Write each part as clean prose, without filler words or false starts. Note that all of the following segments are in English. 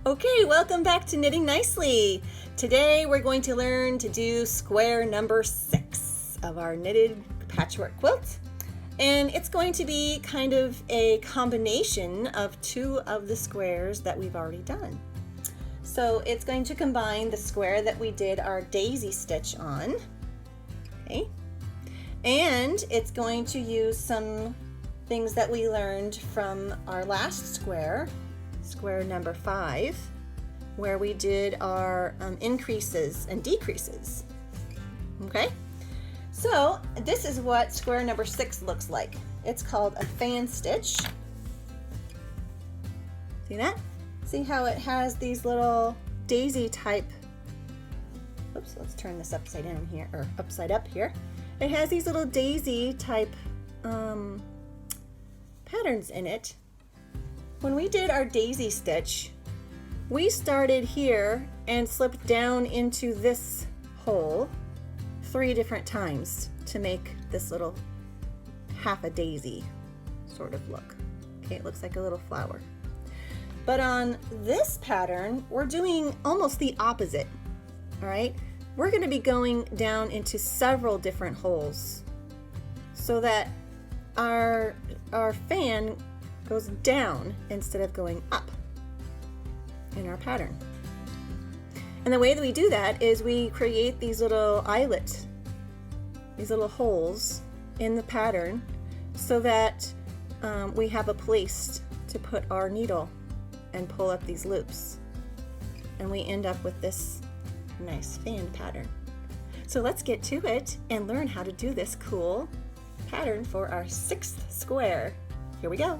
Okay, welcome back to Knitting Nicely. Today we're going to learn to do square number 6 of our knitted patchwork quilt. And it's going to be kind of a combination of 2 of the squares that we've already done. So it's going to combine the square that we did our daisy stitch on, okay? And it's going to use some things that we learned from our last square, square number 5, where we did our increases and decreases. Okay, so this is what square number 6 looks like. It's called a fan stitch. See that? See how it has these little daisy type, oops, let's turn this upside down here, or upside up here. It has these little daisy type patterns in it. When we did our daisy stitch, we started here and slipped down into this hole 3 different times to make this little half a daisy sort of look. Okay, it looks like a little flower. But on this pattern, we're doing almost the opposite, all right? We're gonna be going down into several different holes so that our fan goes down instead of going up in our pattern. And the way that we do that is we create these little eyelets, these little holes in the pattern so that we have a place to put our needle and pull up these loops. And we end up with this nice fan pattern. So let's get to it and learn how to do this cool pattern for our 6th square. Here we go.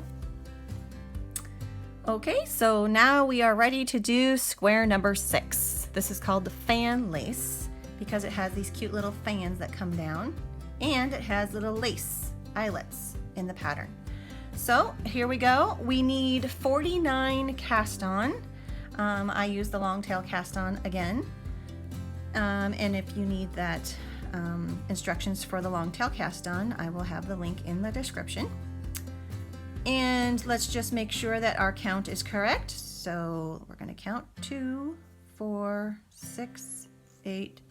Okay, so now we are ready to do square number 6. This is called the fan lace because it has these cute little fans that come down, and it has little lace eyelets in the pattern. So here we go. We need 49 cast on. I use the long tail cast on again. And if you need that instructions for the long tail cast on, I will have the link in the description. And let's just make sure that our count is correct. So we're going to count 2, 4, 6, 8,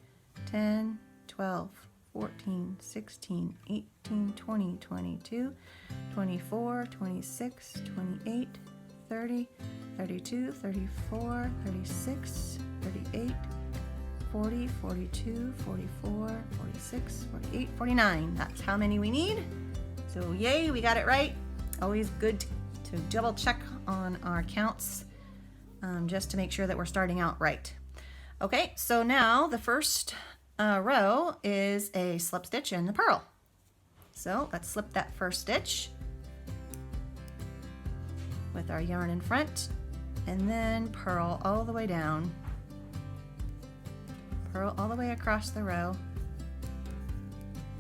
10, 12, 14, 16, 18, 20, 22, 24, 26, 28, 30, 32, 34, 36, 38, 40, 42, 44, 46, 48, 49. That's how many we need. So yay, we got it right. Always good to double check on our counts just to make sure that we're starting out right. Okay, so now the first row is a slip stitch and the purl. So let's slip that first stitch with our yarn in front and then purl all the way down. Purl all the way across the row.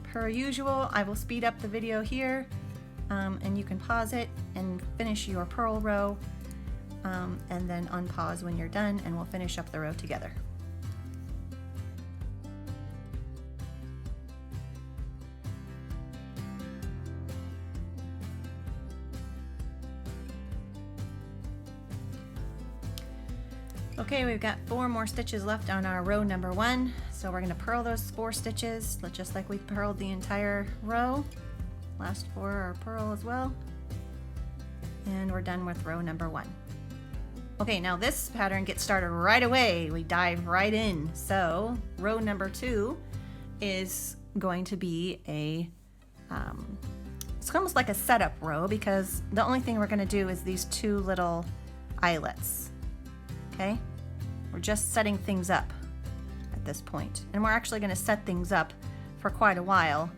Per usual, I will speed up the video here. And you can pause it and finish your purl row and then unpause when you're done, and we'll finish up the row together. Okay, we've got 4 more stitches left on our row number 1, so we're going to purl those 4 stitches just like we purled the entire row. Last 4 are purl as well. And we're done with row number 1. Okay, now this pattern gets started right away. We dive right in. So row number 2 is going to be it's almost like a setup row because the only thing we're going to do is these 2 little eyelets. Okay, we're just setting things up at this point. And we're actually going to set things up for quite a while.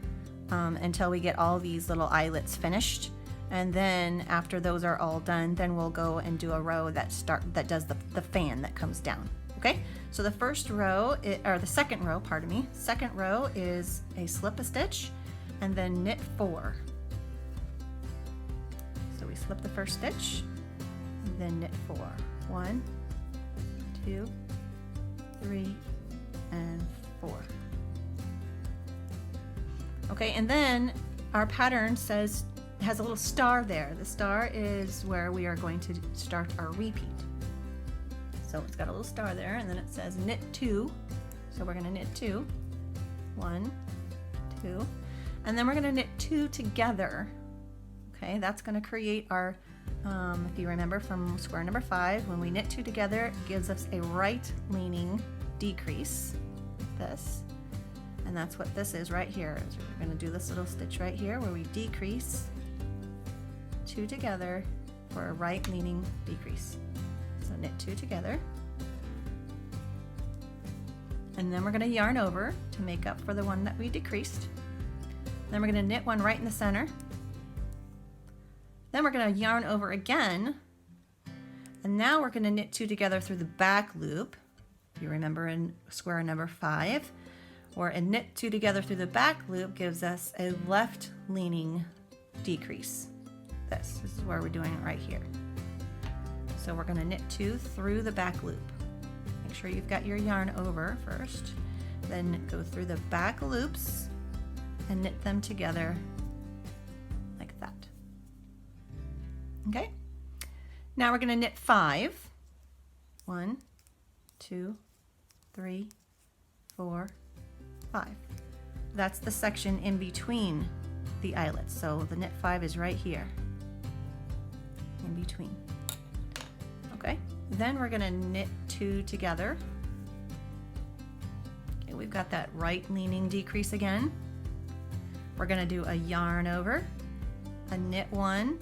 Until we get all these little eyelets finished, and then after those are all done, then we'll go and do a row that does the fan that comes down. Okay, so the first row or the second row, pardon me, second row is a slip a stitch and then knit 4. So we slip the first stitch and then knit 4. 1, 2, 3, and 4. Okay, and then our pattern has a little star there. The star is where we are going to start our repeat. So it's got a little star there, and then it says knit 2. So we're gonna knit 2. 1, 2, and then we're gonna knit 2 together. Okay, that's gonna create our, if you remember from square number 5, when we knit 2 together, it gives us a right leaning decrease, like this. And that's what this is right here. Is we're gonna do this little stitch right here where we decrease 2 together for a right leaning decrease. So knit 2 together. And then we're gonna yarn over to make up for the one that we decreased. Then we're gonna knit 1 right in the center. Then we're gonna yarn over again. And now we're gonna knit 2 together through the back loop. If you remember in square number 5, where a knit 2 together through the back loop gives us a left leaning decrease. This is where we're doing it right here. So we're gonna knit 2 through the back loop. Make sure you've got your yarn over first, then go through the back loops and knit them together like that. Okay, now we're gonna knit 5. 1, 2, 3, 4, 5. That's the section in between the eyelets. So the knit 5 is right here, in between. Okay, then we're gonna knit 2 together. Okay, we've got that right leaning decrease again. We're gonna do a yarn over, a knit 1,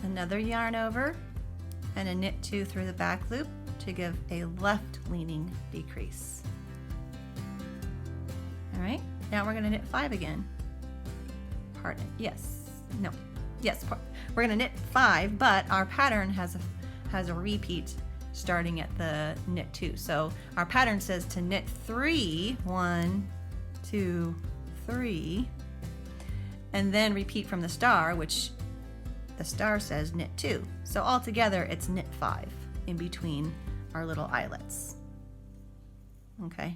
another yarn over, and a knit 2 through the back loop to give a left leaning decrease. All right, now we're gonna knit 5 again. Pardon, yes, no, yes, we're gonna knit 5, but our pattern has a repeat starting at the knit 2. So our pattern says to knit 3, 1, 2, 3, and then repeat from the star, which the star says knit 2. So all together it's knit 5 in between our little eyelets. Okay.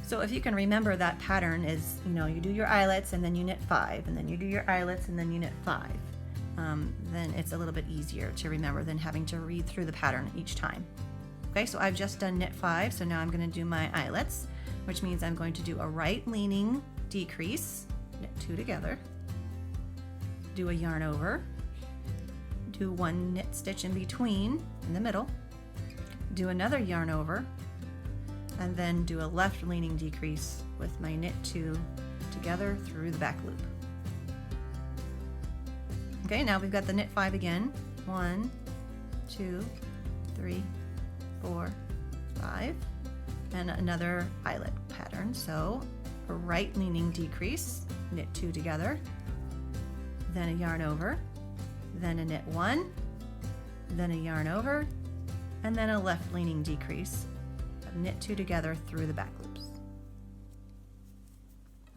So if you can remember, that pattern is, you do your eyelets and then you knit 5, and then you do your eyelets and then you knit 5. Then it's a little bit easier to remember than having to read through the pattern each time. Okay, so I've just done knit 5, so now I'm going to do my eyelets, which means I'm going to do a right leaning decrease, knit 2 together, do a yarn over, do 1 knit stitch in between in the middle, do another yarn over, and then do a left leaning decrease with my knit 2 together through the back loop. Okay, now we've got the knit 5 again. 1, 2, 3, 4, 5, and another eyelet pattern. So a right leaning decrease, knit 2 together, then a yarn over, then a knit 1, then a yarn over, and then a left leaning decrease, knit 2 together through the back loops.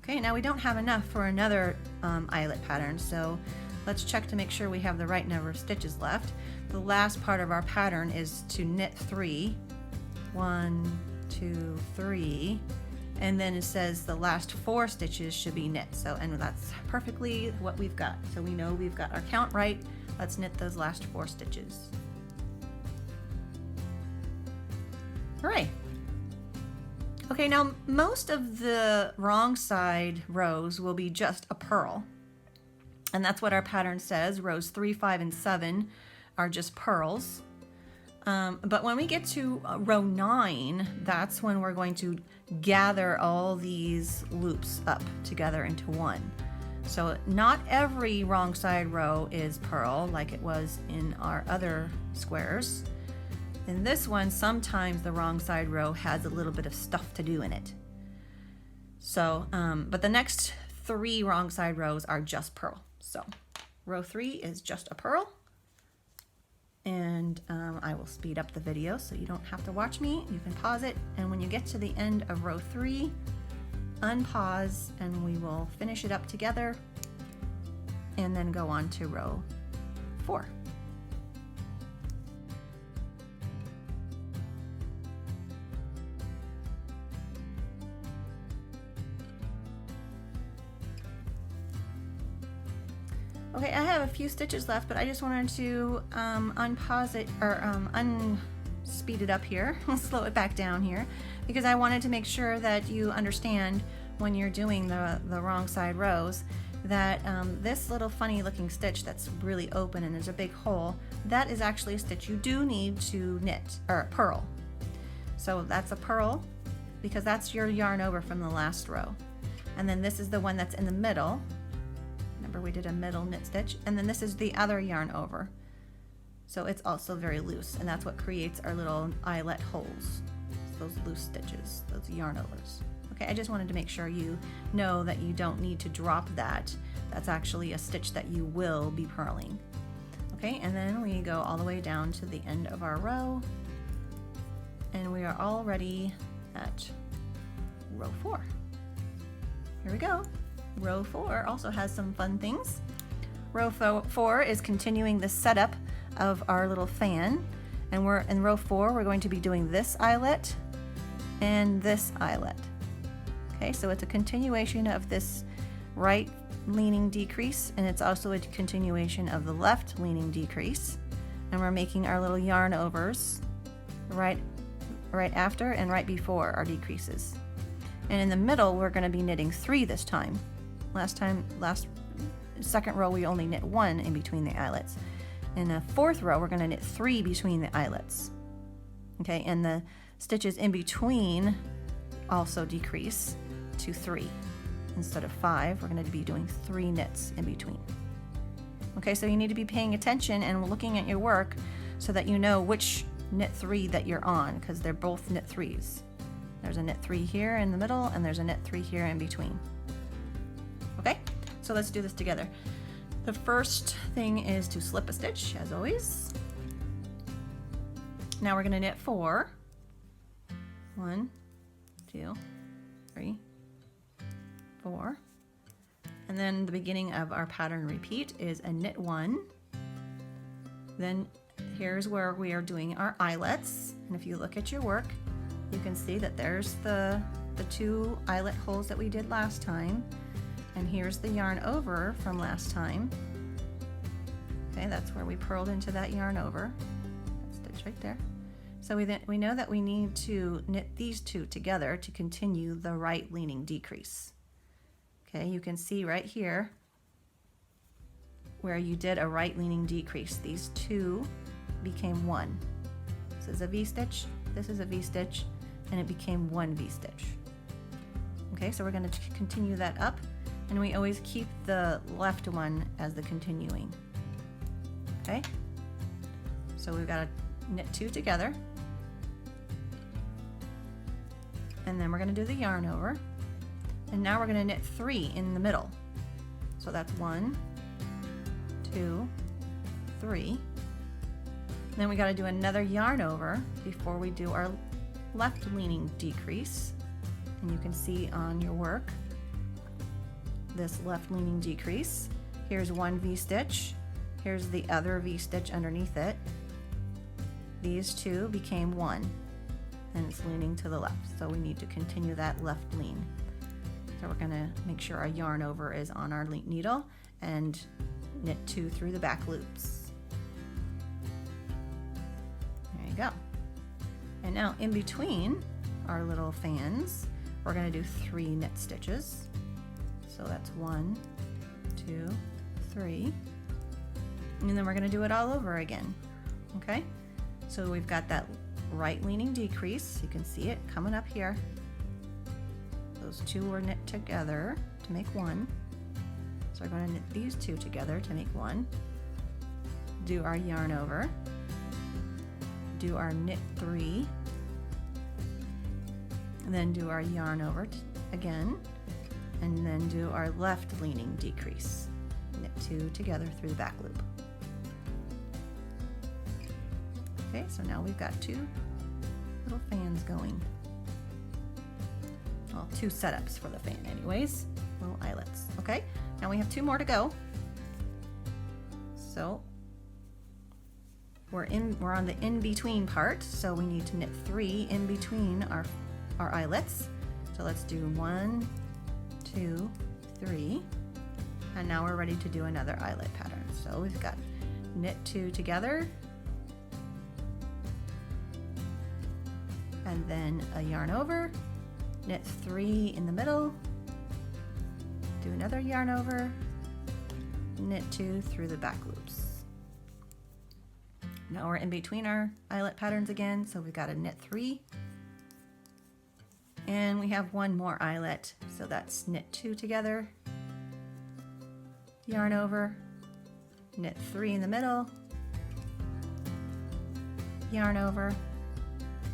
Okay, now we don't have enough for another eyelet pattern, so let's check to make sure we have the right number of stitches left. The last part of our pattern is to knit 3, 1, 2, 3, and then it says the last 4 stitches should be knit. So, and that's perfectly what we've got. So we know we've got our count right. Let's knit those last 4 stitches. Hooray! Okay, now most of the wrong side rows will be just a purl. And that's what our pattern says. Rows 3, 5, and 7 are just purls. But when we get to row 9, that's when we're going to gather all these loops up together into one. So not every wrong side row is purl like it was in our other squares. In this one, sometimes the wrong side row has a little bit of stuff to do in it. So, but the next 3 wrong side rows are just purl. So row 3 is just a purl. And I will speed up the video so you don't have to watch me. You can pause it, and when you get to the end of row 3, unpause, and we will finish it up together and then go on to row 4. Okay, I have a few stitches left, but I just wanted to unpause it, or unspeed it up here, slow it back down here, because I wanted to make sure that you understand when you're doing the wrong side rows that this little funny looking stitch that's really open and there's a big hole, that is actually a stitch you do need to knit, or purl. So that's a purl because that's your yarn over from the last row. And then this is the one that's in the middle. Remember we did a middle knit stitch, and then this is the other yarn over. So it's also very loose, and that's what creates our little eyelet holes. Those loose stitches, those yarn overs. Okay, I just wanted to make sure you know that you don't need to drop that. That's actually a stitch that you will be purling. Okay, and then we go all the way down to the end of our row, and we are already at row 4. Here we go. Row 4 also has some fun things. Row 4 is continuing the setup of our little fan, and we're in row 4. We're going to be doing this eyelet and this eyelet. Okay, so it's a continuation of this right leaning decrease, and it's also a continuation of the left leaning decrease, and we're making our little yarn overs right after and right before our decreases. And in the middle we're going to be knitting 3 this time. Second row we only knit 1 in between the eyelets. In the 4th row we're going to knit 3 between the eyelets. Okay, and the stitches in between also decrease to 3. Instead of 5, we're going to be doing 3 knits in between. Okay, so you need to be paying attention and looking at your work so that you know which knit 3 that you're on, because they're both knit 3s. There's a knit 3 here in the middle, and there's a knit 3 here in between. Okay, so let's do this together. The first thing is to slip a stitch, as always. Now we're going to knit 4. 1, 2, 3, 4. And then the beginning of our pattern repeat is a knit 1. Then here's where we are doing our eyelets. And if you look at your work, you can see that there's the 2 eyelet holes that we did last time. And here's the yarn over from last time. Okay, that's where we purled into that yarn over. That stitch right there. So we know that we need to knit these 2 together to continue the right leaning decrease. Okay, you can see right here where you did a right leaning decrease. These 2 became 1. This is a V-stitch, this is a V-stitch, and it became 1 V-stitch. Okay, so we're going to continue that up, and we always keep the left one as the continuing. Okay, so we've got to knit 2 together, and then we're going to do the yarn over, and now we're going to knit 3 in the middle. So that's 1, 2, 3. Then we got to do another yarn over before we do our left leaning decrease, and you can see on your work this left leaning decrease. Here's 1 V-stitch, here's the other V-stitch underneath it. These 2 became 1, and it's leaning to the left, so we need to continue that left lean. So we're going to make sure our yarn over is on our needle and knit 2 through the back loops. There you go. And now in between our little fans, we're going to do 3 knit stitches. So that's 1, 2, 3, and then we're going to do it all over again. Okay, so we've got that right leaning decrease. You can see it coming up here. Those 2 were knit together to make 1. So we're going to knit these 2 together to make 1. Do our yarn over. Do our knit 3. And then do our yarn over again. And then do our left leaning decrease. Knit 2 together through the back loop. Okay, so now we've got 2 little fans going. Well, 2 setups for the fan anyways, little eyelets. Okay, now we have 2 more to go. So we're on the in-between part, so we need to knit 3 in between our eyelets. So let's do 1, 2, 3, and now we're ready to do another eyelet pattern. So we've got knit 2 together, and then a yarn over, knit 3 in the middle, do another yarn over, knit 2 through the back loops. Now we're in between our eyelet patterns again, so we've got a knit 3, and we have one more eyelet, so that's knit 2 together, yarn over, knit 3 in the middle, yarn over,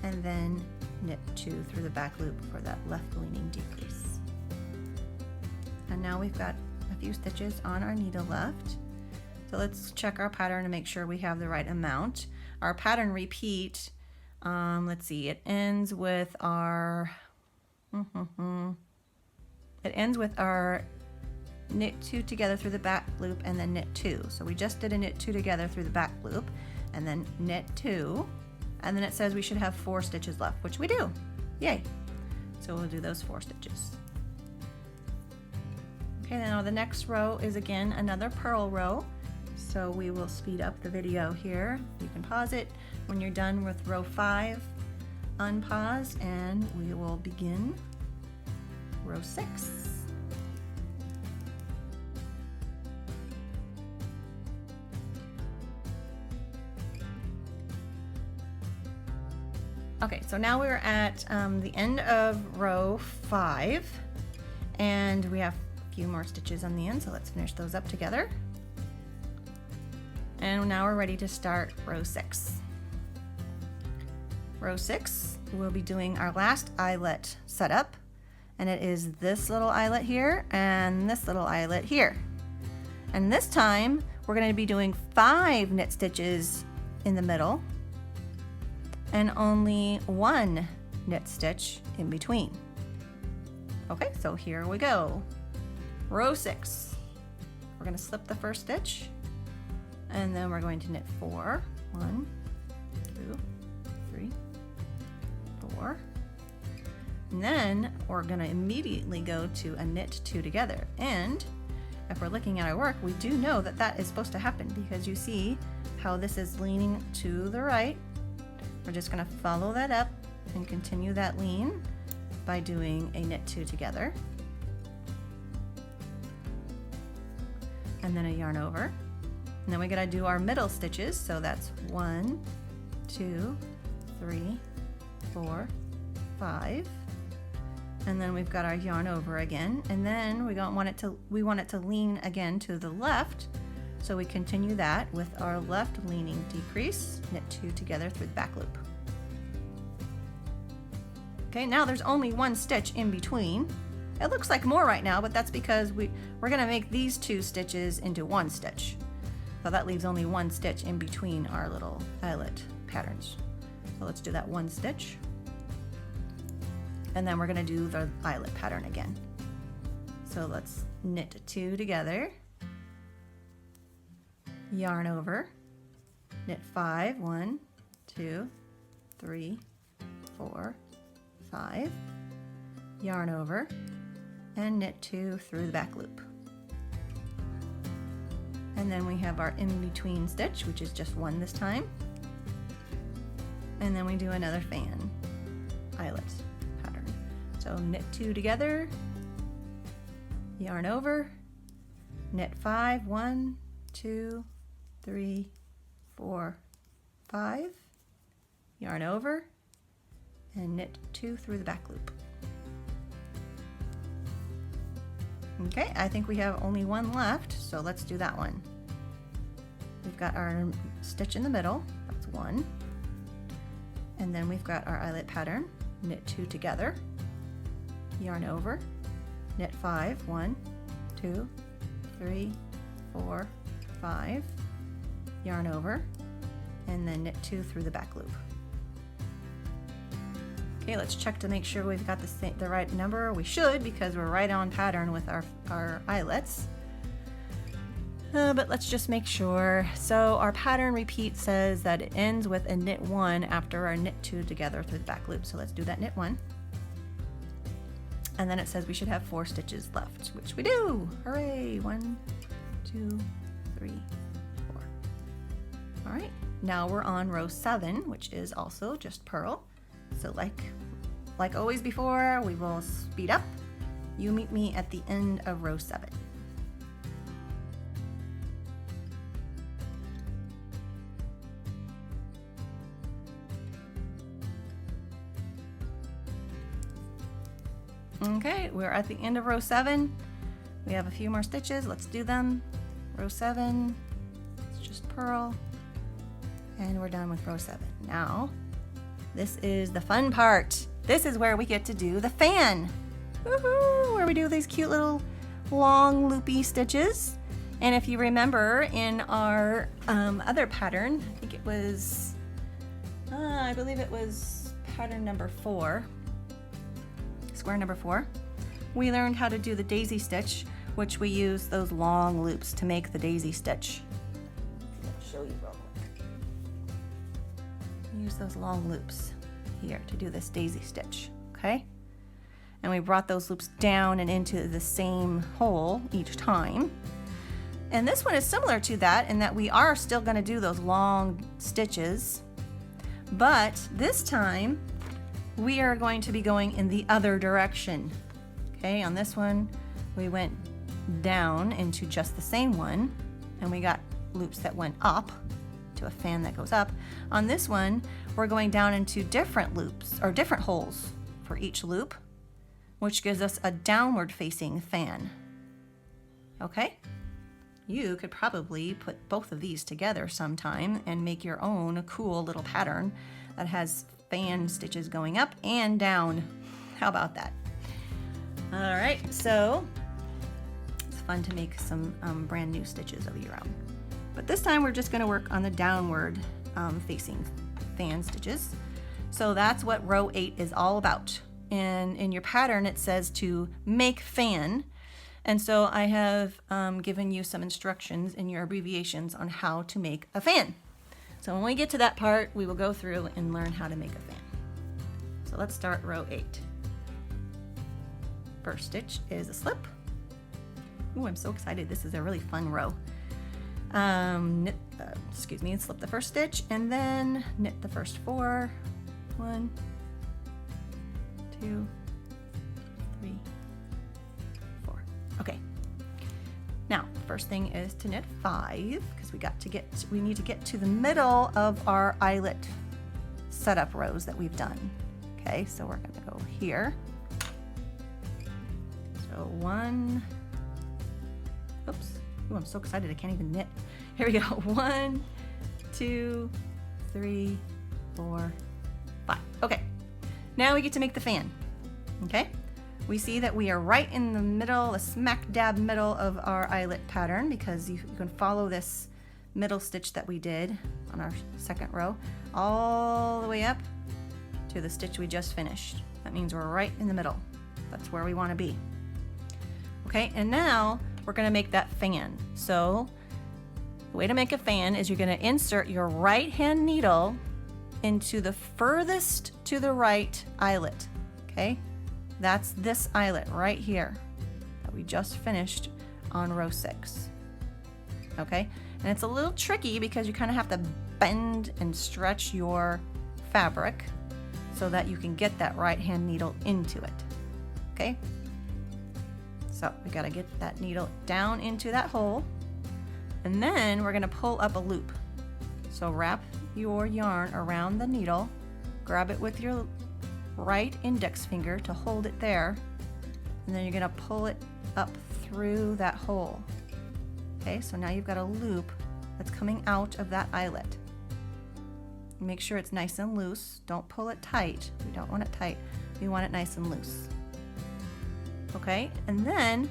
and then knit 2 through the back loop for that left leaning decrease. And now we've got a few stitches on our needle left. So let's check our pattern to make sure we have the right amount. Our pattern repeat, let's see, it ends with our knit 2 together through the back loop and then knit 2. So we just did a knit 2 together through the back loop and then knit 2, and then it says we should have 4 stitches left, which we do. Yay! So we'll do those 4 stitches. Okay, now the next row is again another purl row. So we will speed up the video here. You can pause it when you're done with row 5. Unpause and we will begin row 6. Okay, so now we're at the end of row 5, and we have a few more stitches on the end, so let's finish those up together. And now we're ready to start row 6. Row 6, we'll be doing our last eyelet setup, and it is this little eyelet here and this little eyelet here. And this time we're going to be doing 5 knit stitches in the middle and only 1 knit stitch in between. Okay, so here we go. Row 6. We're going to slip the first stitch, and then we're going to knit 4. 1, 2, 3, 4. And then we're going to immediately go to a knit 2 together. And if we're looking at our work, we do know that that is supposed to happen because you see how this is leaning to the right. We're just going to follow that up and continue that lean by doing a knit 2 together. And then a yarn over. And then we got to do our middle stitches. So that's 1, 2, 3, 4, 5. And then we've got our yarn over again. And then we want it to lean again to the left. So we continue that with our left leaning decrease, knit 2 together through the back loop. Okay, now there's only 1 stitch in between. It looks like more right now, but that's because we're going to make these 2 stitches into 1 stitch. So that leaves only 1 stitch in between our little eyelet patterns. So let's do that 1 stitch. And then we're going to do the eyelet pattern again. So let's knit 2 together, yarn over, knit 5, 1, 2, 3, 4, 5, yarn over, and knit 2 through the back loop. And then we have our in-between stitch, which is just 1 this time. And then we do another fan eyelet pattern. So knit 2 together, yarn over, knit 5, 1, 2, 3, 4, 5, yarn over, and knit 2 through the back loop. Okay, I think we have only 1 left, so let's do that one. We've got our stitch in the middle, that's 1. And then we've got our eyelet pattern, knit 2 together, yarn over, knit 5, 1, 2, 3, 4, 5, yarn over, and then knit 2 through the back loop. Okay, let's check to make sure we've got the right number. We should, because we're right on pattern with our eyelets. But let's just make sure. So our pattern repeat says that it ends with a knit 1 after our knit 2 together through the back loop. So let's do that knit 1. And then it says we should have 4 stitches left, which we do. Hooray! 1, 2, 3, All right, now we're on row 7, which is also just purl. So like always before, we will speed up. You meet me at the end of row 7. Okay, we're at the end of row 7. We have a few more stitches. Let's do them. Row 7, it's just purl, and we're done with row 7. Now, this is the fun part. This is where we get to do the fan. Woohoo! Where we do these cute little long loopy stitches. And if you remember in our other pattern, I think it was, I believe it was pattern number 4, square number 4, we learned how to do the daisy stitch, which we use those long loops to make the daisy stitch. I'll show you real quick. Use those long loops here to do this daisy stitch, okay? And we brought those loops down and into the same hole each time. And this one is similar to that in that we are still going to do those long stitches, but this time we are going to be going in the other direction. Okay, on this one we went down into just the same one, and we got loops that went up to a fan that goes up. On this one, we're going down into different loops, or different holes for each loop, which gives us a downward facing fan. Okay? You could probably put both of these together sometime and make your own cool little pattern that has fan stitches going up and down. How about that? All right, so it's fun to make some brand new stitches of your own. But this time we're just going to work on the downward facing fan stitches. So that's what row 8 is all about. And in your pattern it says to make fan. And so I have given you some instructions in your abbreviations on how to make a fan. So when we get to that part, we will go through and learn how to make a fan. So let's start row 8. First stitch is a slip. Ooh, I'm so excited. This is a really fun row. Slip the first stitch and then knit the first 4. 1, 2, 3, 4. Okay. Now, first thing is to knit 5 because we need to get to the middle of our eyelet setup rows that we've done. Okay, so we're going to go here. So 1. Oops. Ooh, I'm so excited I can't even knit. Here we go. 1, 2, 3, 4, 5. Okay. Now we get to make the fan. Okay? We see that we are right in the middle, the smack dab middle of our eyelet pattern, because you can follow this middle stitch that we did on our second row all the way up to the stitch we just finished. That means we're right in the middle. That's where we want to be. Okay, and now we're going to make that fan. So the way to make a fan is you're going to insert your right hand needle into the furthest to the right eyelet. Okay, that's this eyelet right here that we just finished on row 6. Okay, and it's a little tricky because you kind of have to bend and stretch your fabric so that you can get that right hand needle into it. Okay, so we got to get that needle down into that hole, and then we're going to pull up a loop. So wrap your yarn around the needle, grab it with your right index finger to hold it there, and then you're going to pull it up through that hole. Okay, so now you've got a loop that's coming out of that eyelet. Make sure it's nice and loose. Don't pull it tight. We don't want it tight. We want it nice and loose. Okay, and then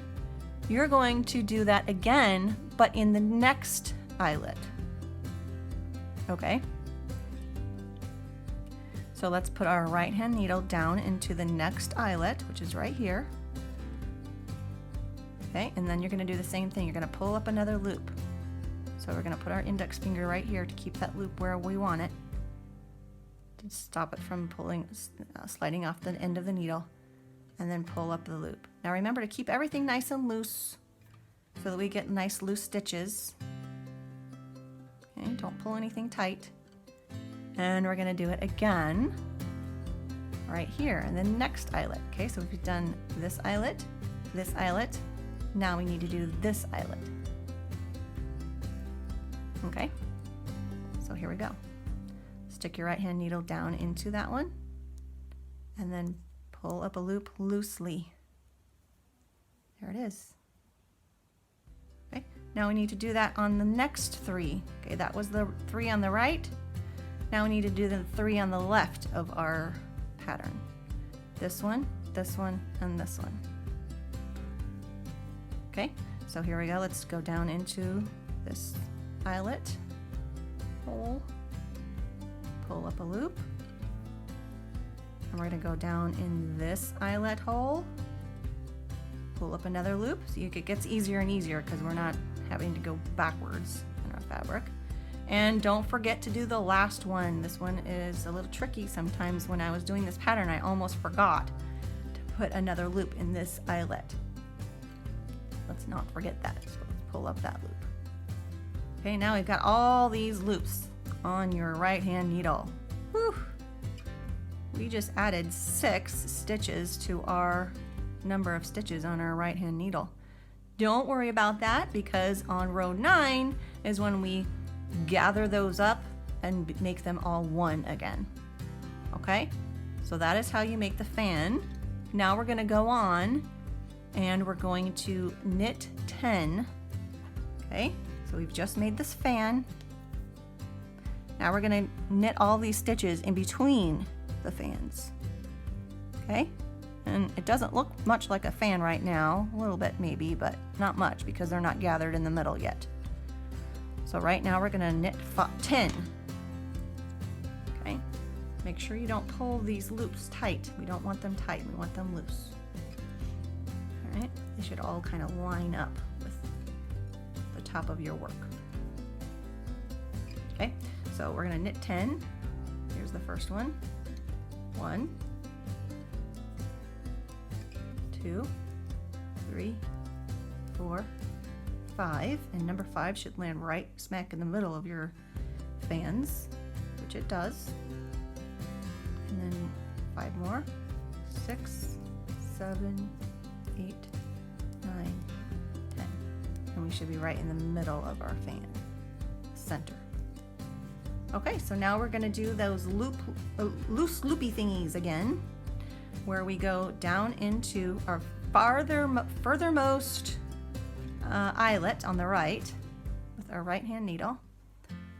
you're going to do that again, but in the next eyelet. Okay, so let's put our right hand needle down into the next eyelet, which is right here. Okay, and then you're going to do the same thing. You're going to pull up another loop. So we're going to put our index finger right here to keep that loop where we want it, to stop it from sliding off the end of the needle, and then pull up the loop. Now remember to keep everything nice and loose so that we get nice loose stitches. Okay, don't pull anything tight. And we're gonna do it again right here in the next eyelet. Okay, so we've done this eyelet, now we need to do this eyelet. Okay, so here we go. Stick your right hand needle down into that one and then pull up a loop loosely. There it is. Okay, now we need to do that on the next 3. Okay, that was the 3 on the right. Now we need to do the 3 on the left of our pattern. This one, and this one. Okay, so here we go. Let's go down into this eyelet hole, pull up a loop, and we're going to go down in this eyelet hole, pull up another loop. So it gets easier and easier because we're not having to go backwards in our fabric. And don't forget to do the last one. This one is a little tricky. Sometimes when I was doing this pattern, I almost forgot to put another loop in this eyelet. Let's not forget that. So let's pull up that loop. Okay, now we've got all these loops on your right hand needle. Whew. We just added 6 stitches to our number of stitches on our right hand needle. Don't worry about that because on row 9 is when we gather those up and make them all one again. Okay, so that is how you make the fan. Now we're going to go on and we're going to knit 10. Okay, so we've just made this fan. Now we're going to knit all these stitches in between the fans. Okay, and it doesn't look much like a fan right now, a little bit maybe, but not much because they're not gathered in the middle yet. So right now we're going to knit 10. Okay, make sure you don't pull these loops tight. We don't want them tight, we want them loose. All right, they should all kind of line up with the top of your work. Okay, so we're going to knit 10. Here's the first one. 1, 2, 3, 4, 5, and number 5 should land right smack in the middle of your fans, which it does. And then 5 more. 6, 7, 8, 9, 10. And we should be right in the middle of our fan, center. Okay, so now we're going to do those loose loopy thingies again, where we go down into our furthermost eyelet on the right with our right hand needle.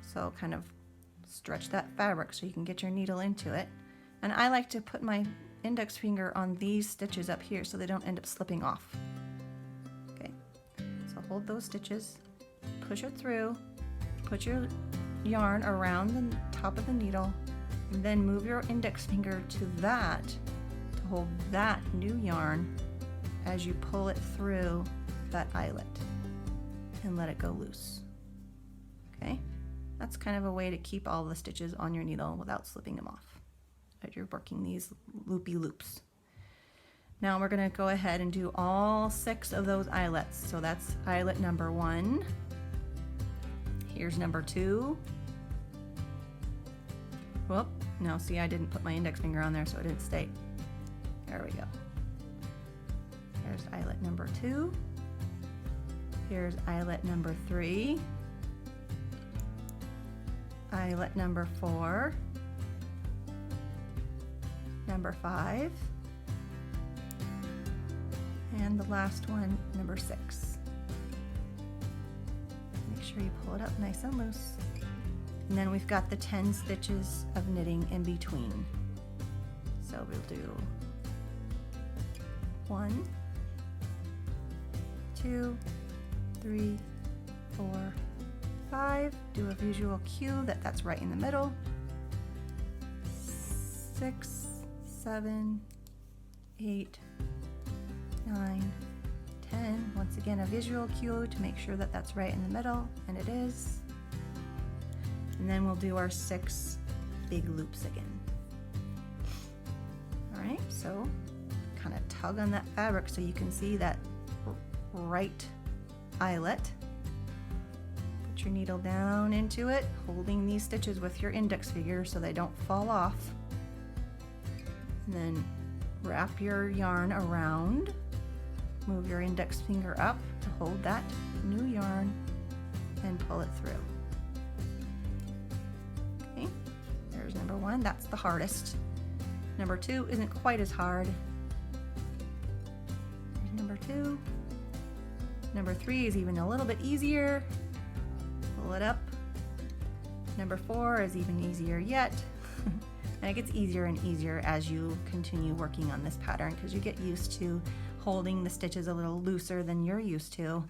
So kind of stretch that fabric so you can get your needle into it. And I like to put my index finger on these stitches up here so they don't end up slipping off. Okay, so hold those stitches, push it through, put your yarn around the top of the needle, and then move your index finger to that to hold that new yarn as you pull it through that eyelet and let it go loose. Okay, that's kind of a way to keep all the stitches on your needle without slipping them off as you're working these loopy loops. Now we're going to go ahead and do all 6 of those eyelets. So that's eyelet number 1. Here's number 2. Whoop, no, see, I didn't put my index finger on there, so it didn't stay. There we go. Here's eyelet number 2. Here's eyelet number 3. Eyelet number 4. Number 5. And the last one, number 6. Make sure you pull it up nice and loose. And then we've got the 10 stitches of knitting in between. So we'll do 1, 2, 3, 4, 5. Do a visual cue that that's right in the middle. 6, 7, 8, 9, 10. Once again, a visual cue to make sure that that's right in the middle, and it is. And then we'll do our 6 big loops again. All right, so kind of tug on that fabric so you can see that right eyelet. Put Get your needle down into it, holding these stitches with your index finger so they don't fall off. And then wrap your yarn around. Move your index finger up to hold that new yarn and pull it through. Okay, there's number one. That's the hardest. Number two isn't quite as hard. There's number two. Number three is even a little bit easier. Pull it up. Number four is even easier yet. And it gets easier and easier as you continue working on this pattern because you get used to holding the stitches a little looser than you're used to.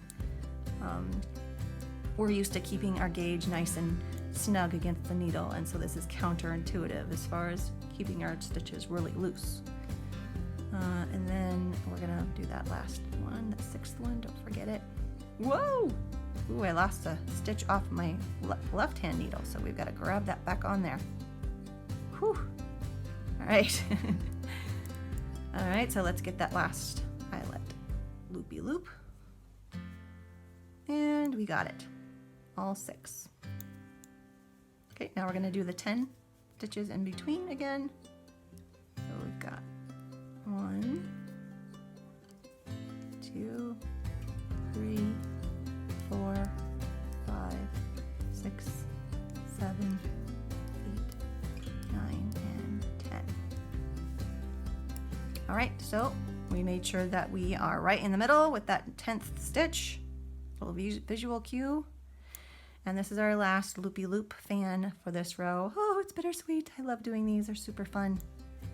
We're used to keeping our gauge nice and snug against the needle, and so this is counterintuitive as far as keeping our stitches really loose. And then we're gonna do that last one, the sixth one, don't forget it. Whoa! Ooh, I lost a stitch off my left hand needle, so we've got to grab that back on there. Whew. All right. All right, so let's get that last eyelet loopy loop. And we got it, all 6. Okay, now we're gonna do the 10 stitches in between again. So we've got 1, 2, 3, 4, 5, 6, 7, 8, 9, and 10. All right, so we made sure that we are right in the middle with that 10th stitch, little visual cue. And this is our last loopy loop fan for this row. Oh, it's bittersweet. I love doing these. They're super fun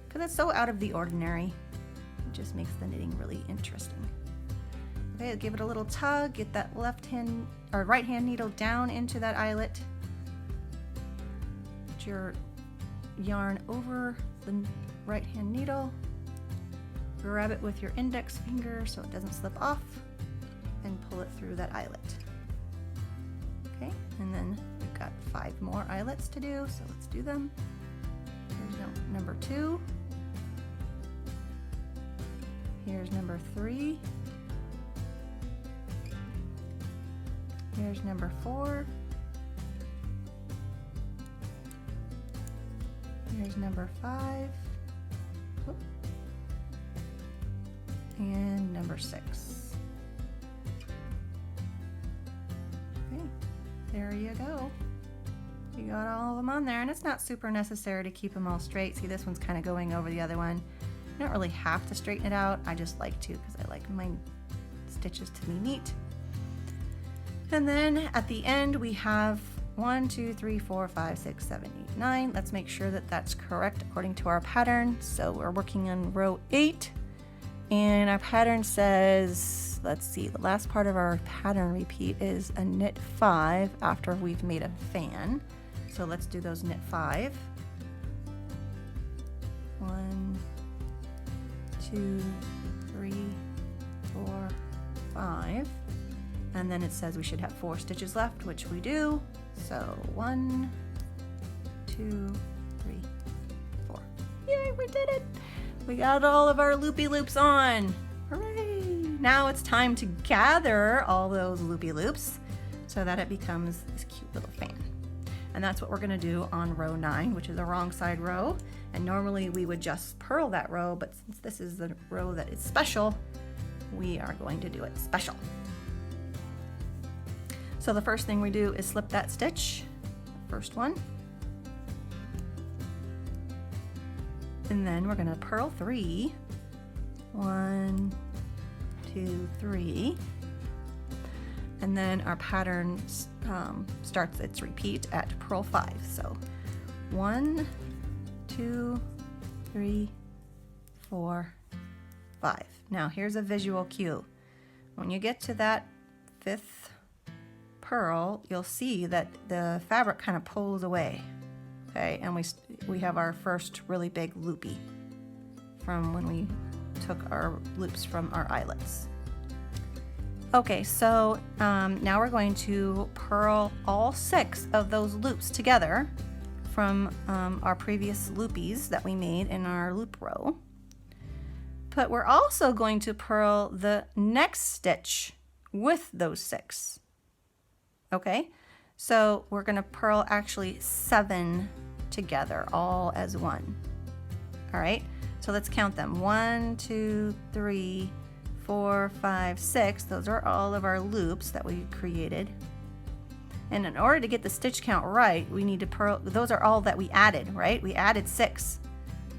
because it's so out of the ordinary. It just makes the knitting really interesting. Okay, give it a little tug, get that left hand or right hand needle down into that eyelet. Put your yarn over the right hand needle. Grab it with your index finger so it doesn't slip off and pull it through that eyelet. Okay, and then we've got 5 more eyelets to do, so let's do them. Here's number 2. Here's number 3. Here's number 4. Here's number 5. Whoop. And number 6. Okay, there you go. You got all of them on there, and it's not super necessary to keep them all straight. See, this one's kind of going over the other one. You don't really have to straighten it out. I just like to because I like my stitches to be neat. And then at the end we have 1, 2, 3, 4, 5, 6, 7, 8, 9. Let's make sure that that's correct according to our pattern. So we're working on row 8, and our pattern says, let's see, the last part of our pattern repeat is a knit 5 after we've made a fan. So let's do those knit 5. 1, 2, 3, 4, 5. And then it says we should have 4 stitches left, which we do. So 1, 2, 3, 4. Yay, we did it! We got all of our loopy loops on. Hooray! Now it's time to gather all those loopy loops so that it becomes this cute little fan. And that's what we're gonna do on row 9, which is a wrong side row. And normally we would just purl that row, but since this is the row that is special, we are going to do it special. So the first thing we do is slip that stitch, first one. And then we're gonna purl 3. 1, 2, 3. And then our pattern starts its repeat at purl 5. So 1, 2, 3, 4, 5. Now here's a visual cue. When you get to that 5th purl, you'll see that the fabric kind of pulls away. Okay, and we have our first really big loopy from when we took our loops from our eyelets. Okay, so now we're going to purl all 6 of those loops together from our previous loopies that we made in our loop row. But we're also going to purl the next stitch with those 6. Okay, So we're going to purl actually 7 together, all as one. All right, so let's count them. 1, 2, 3, 4, 5, 6. Those are all of our loops that we created. And in order to get the stitch count right, we need to purl, those are all that we added, right? We added 6.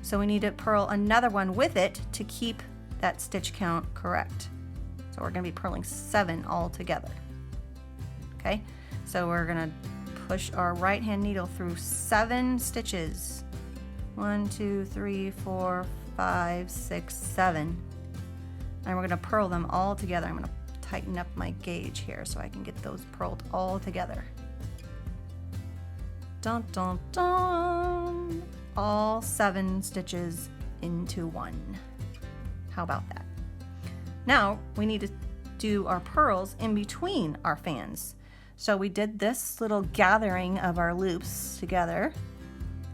So we need to purl another one with it to keep that stitch count correct. So we're going to be purling 7 all together. Okay, so we're going to push our right hand needle through 7 stitches. 1, 2, 3, 4, 5, 6, 7. And we're going to purl them all together. I'm going to tighten up my gauge here so I can get those purled all together. Dun dun dun! All 7 stitches into one. How about that? Now we need to do our purls in between our fans. So we did this little gathering of our loops together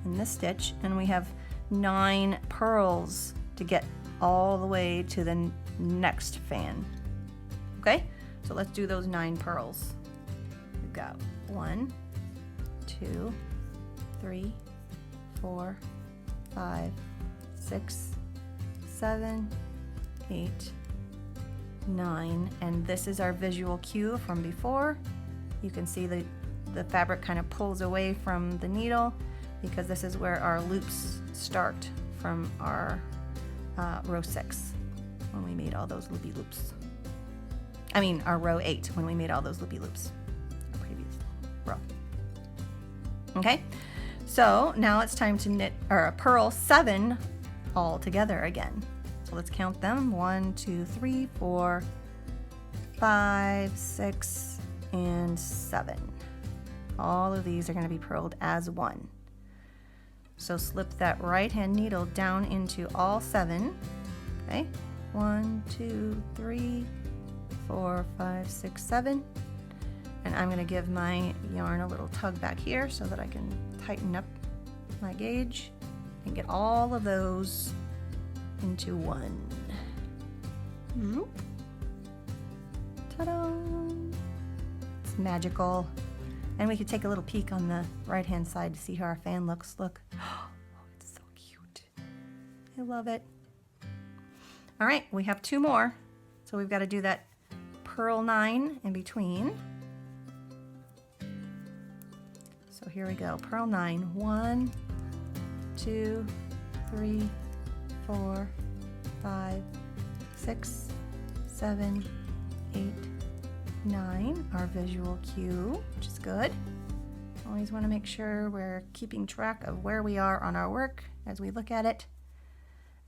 in this stitch, and we have 9 purls to get all the way to the next fan. Okay, so let's do those 9 purls. We've got 1, 2, 3, 4, 5, 6, 7, 8, 9, and this is our visual cue from before. You can see the fabric kind of pulls away from the needle because this is where our loops start from our row 6 when we made all those loopy loops. I mean our row 8 when we made all those loopy loops, our previous row. Okay, so now it's time to knit or purl 7 all together again. So let's count them. 1, 2, 3, 4, 5, 6, and 7. All of these are going to be purled as one. So slip that right hand needle down into all 7. Okay, 1, 2, 3, 4, 5, 6, 7. And I'm going to give my yarn a little tug back here so that I can tighten up my gauge and get all of those into one. Zoop. Ta-da! It's magical. And we could take a little peek on the right hand side to see how our fan looks. Look. Oh, it's so cute. I love it. All right, we have 2 more. So we've got to do that purl 9 in between. So here we go. Purl 9. 1, 2, 3, 4, 5, 6, 7, 8, 9. Our visual cue, which is good. Always want to make sure we're keeping track of where we are on our work as we look at it.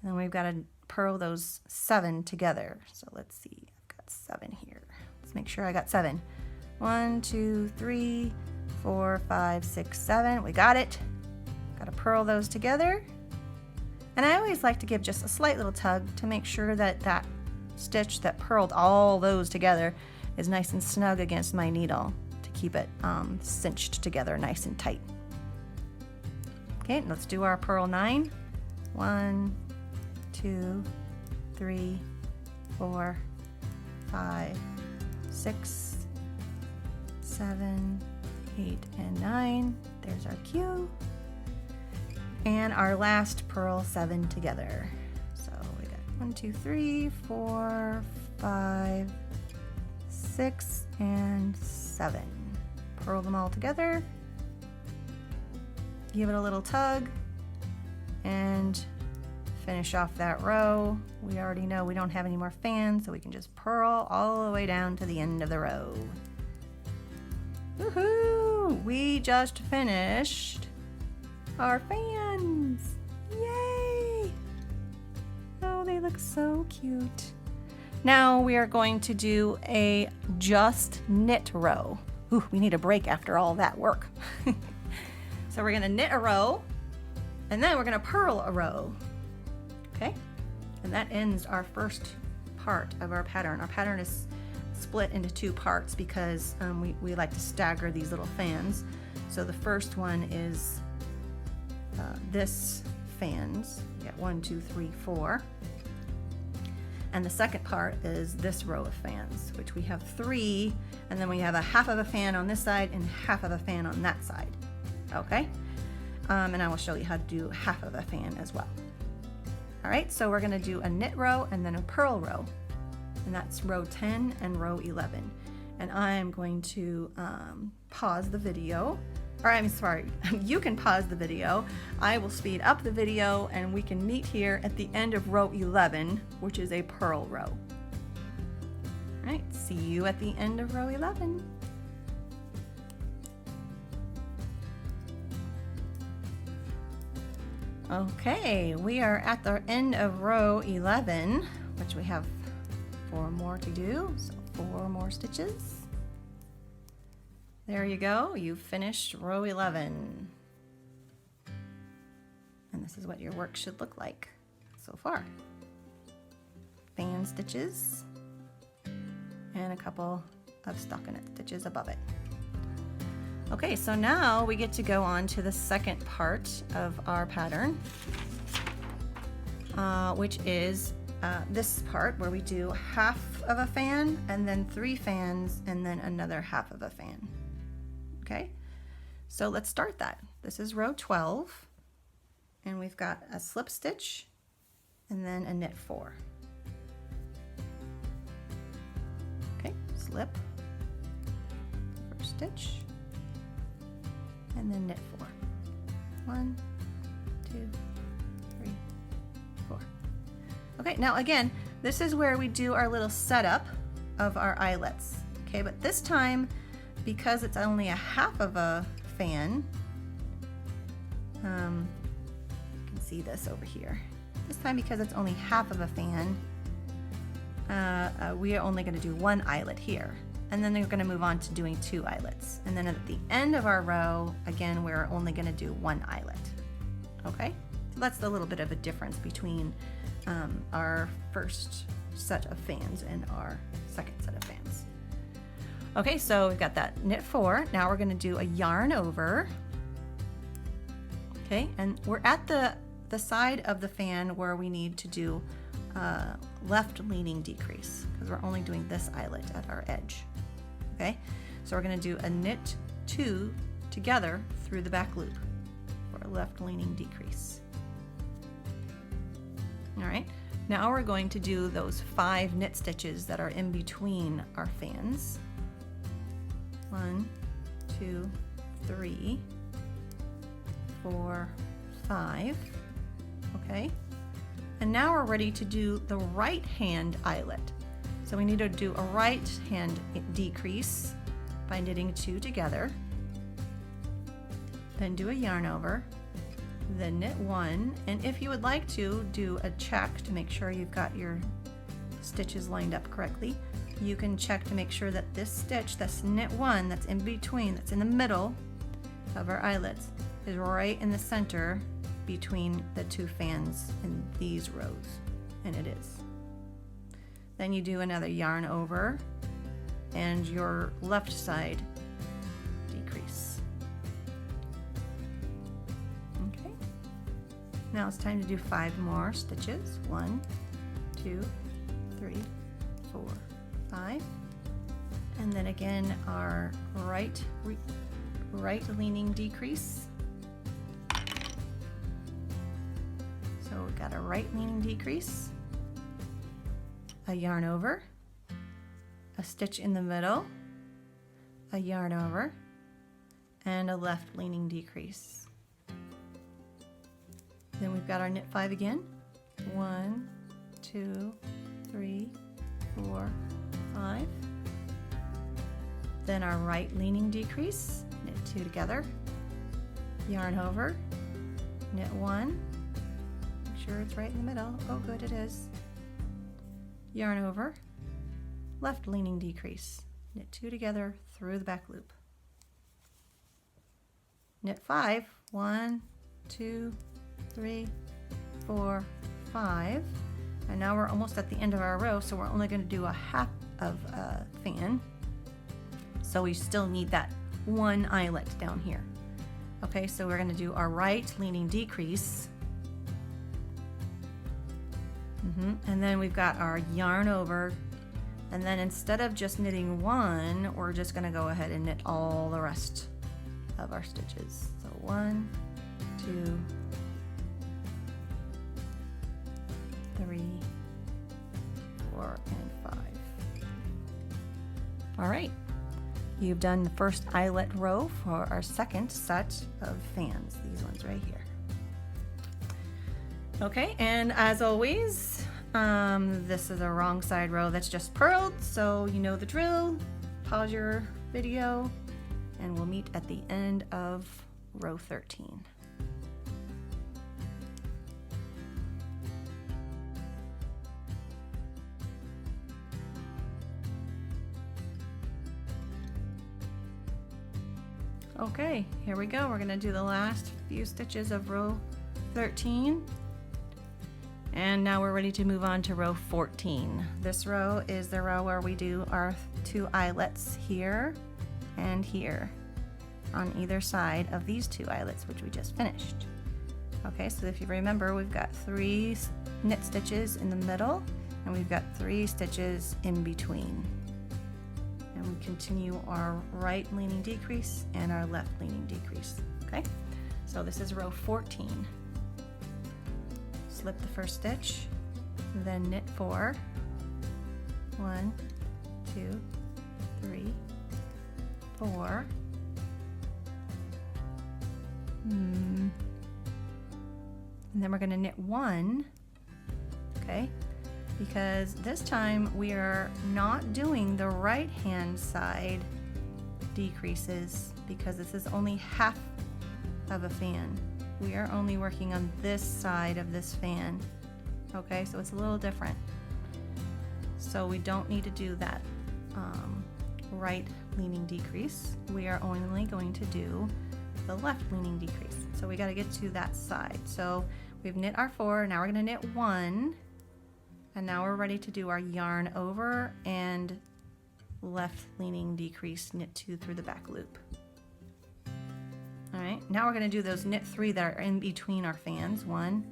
And then we've got to purl those 7 together. So let's see, I've got 7 here. Let's make sure I got 7. 1, 2, 3, 4, 5, 6, 7. We got it. Got to purl those together. And I always like to give just a slight little tug to make sure that that stitch that purled all those together is nice and snug against my needle to keep it cinched together nice and tight. Okay, let's do our purl 9. 1, 2, 3, 4, 5, 6, 7, 8, and 9. There's our cue. And our last purl 7 together. So we got 1, 2, 3, 4, 5, 6, and 7. Purl them all together. Give it a little tug and finish off that row. We already know we don't have any more fans, so we can just purl all the way down to the end of the row. Woohoo! We just finished our fans! Yay! Oh, they look so cute. Now we are going to do a just knit row. Ooh, we need a break after all that work. So we're going to knit a row, and then we're going to purl a row. Okay? And that ends our first part of our pattern. Our pattern is split into 2 parts because we like to stagger these little fans. So the first one is this fans. We got 1, 2, 3, 4. And the second part is this row of fans, which we have 3, and then we have a half of a fan on this side and half of a fan on that side. Okay? And I will show you how to do half of a fan as well. All right, so we're gonna do a knit row and then a purl row. And that's row 10 and row 11. And I'm going to pause the video, or I'm sorry, you can pause the video. I will speed up the video and we can meet here at the end of row 11, which is a purl row. All right, see you at the end of row 11. Okay, we are at the end of row 11, which we have 4 more to do, so 4 more stitches. There you go, you finished row 11. And this is what your work should look like so far. Fan stitches and a couple of stockinette stitches above it. Okay, so now we get to go on to the second part of our pattern, which is this part where we do half of a fan and then 3 fans and then another half of a fan. Okay, so let's start that. This is row 12 and we've got a slip stitch and then a knit 4. Okay, slip, first stitch, and then knit 4. 1, 2, 3, 4. Okay, now again, this is where we do our little setup of our eyelets. Okay, but this time, because it's only a half of a fan, you can see this over here. This time, because it's only half of a fan, we are only going to do 1 eyelet here. And then we're going to move on to doing 2 eyelets. And then at the end of our row, again, we're only going to do 1 eyelet. Okay? So that's a little bit of a difference between our first set of fans and our second set of fans. Okay, so we've got that knit 4. Now we're going to do a yarn over. Okay, and we're at the side of the fan where we need to do left leaning decrease, because we're only doing this eyelet at our edge. Okay, so we're going to do a knit 2 together through the back loop for a left leaning decrease. All right, now we're going to do those 5 knit stitches that are in between our fans. 1, 2, 3, 4, 5. Okay, and now we're ready to do the right hand eyelet. So we need to do a right hand decrease by knitting 2 together, then do a yarn over, then knit 1, and if you would like to do a check to make sure you've got your stitches lined up correctly, you can check to make sure that this stitch, that's knit 1, that's in between, that's in the middle of our eyelets, is right in the center between the 2 fans in these rows, and it is. Then you do another yarn over and your left side decrease. Okay, now it's time to do 5 more stitches. 1, 2, 3, 4, 5, and then again our right leaning decrease. So we've got a right leaning decrease, a yarn over, a stitch in the middle, a yarn over, and a left leaning decrease. Then we've got our knit 5 again. 1, 2, 3, 4, 5. Then our right leaning decrease, knit 2 together, yarn over, knit 1, make sure it's right in the middle. Oh good, it is. Yarn over, left leaning decrease, knit 2 together through the back loop. Knit 5, 1, 2, 3, 4, 5, and now we're almost at the end of our row, so we're only going to do a half of a fan, so we still need that 1 eyelet down here. Okay, so we're going to do our right leaning decrease, And then we've got our yarn over, and then instead of just knitting one, we're just going to go ahead and knit all the rest of our stitches. So 1, 2, 3, 4, and 5. All right, you've done the first eyelet row for our second set of fans, these ones right here. Okay, and as always, this is a wrong side row that's just purled, so you know the drill. Pause your video and we'll meet at the end of row 13. Okay, here we go. We're going to do the last few stitches of row 13. And now we're ready to move on to row 14. This row is the row where we do our 2 eyelets here and here on either side of these 2 eyelets, which we just finished. Okay, so if you remember, we've got 3 knit stitches in the middle and we've got 3 stitches in between. And we continue our right leaning decrease and our left leaning decrease. Okay, so this is row 14. Slip the first stitch, then knit 4. 1, 2, 3, 4. And then we're going to knit 1. Okay, because this time we are not doing the right hand side decreases because this is only half of a fan. We are only working on this side of this fan. Okay, so it's a little different. So we don't need to do that right leaning decrease. We are only going to do the left leaning decrease. So we got to get to that side. So we've knit our 4, now we're going to knit 1, and now we're ready to do our yarn over and left leaning decrease, knit 2 through the back loop. All right, now we're going to do those knit 3 that are in between our fans. 1,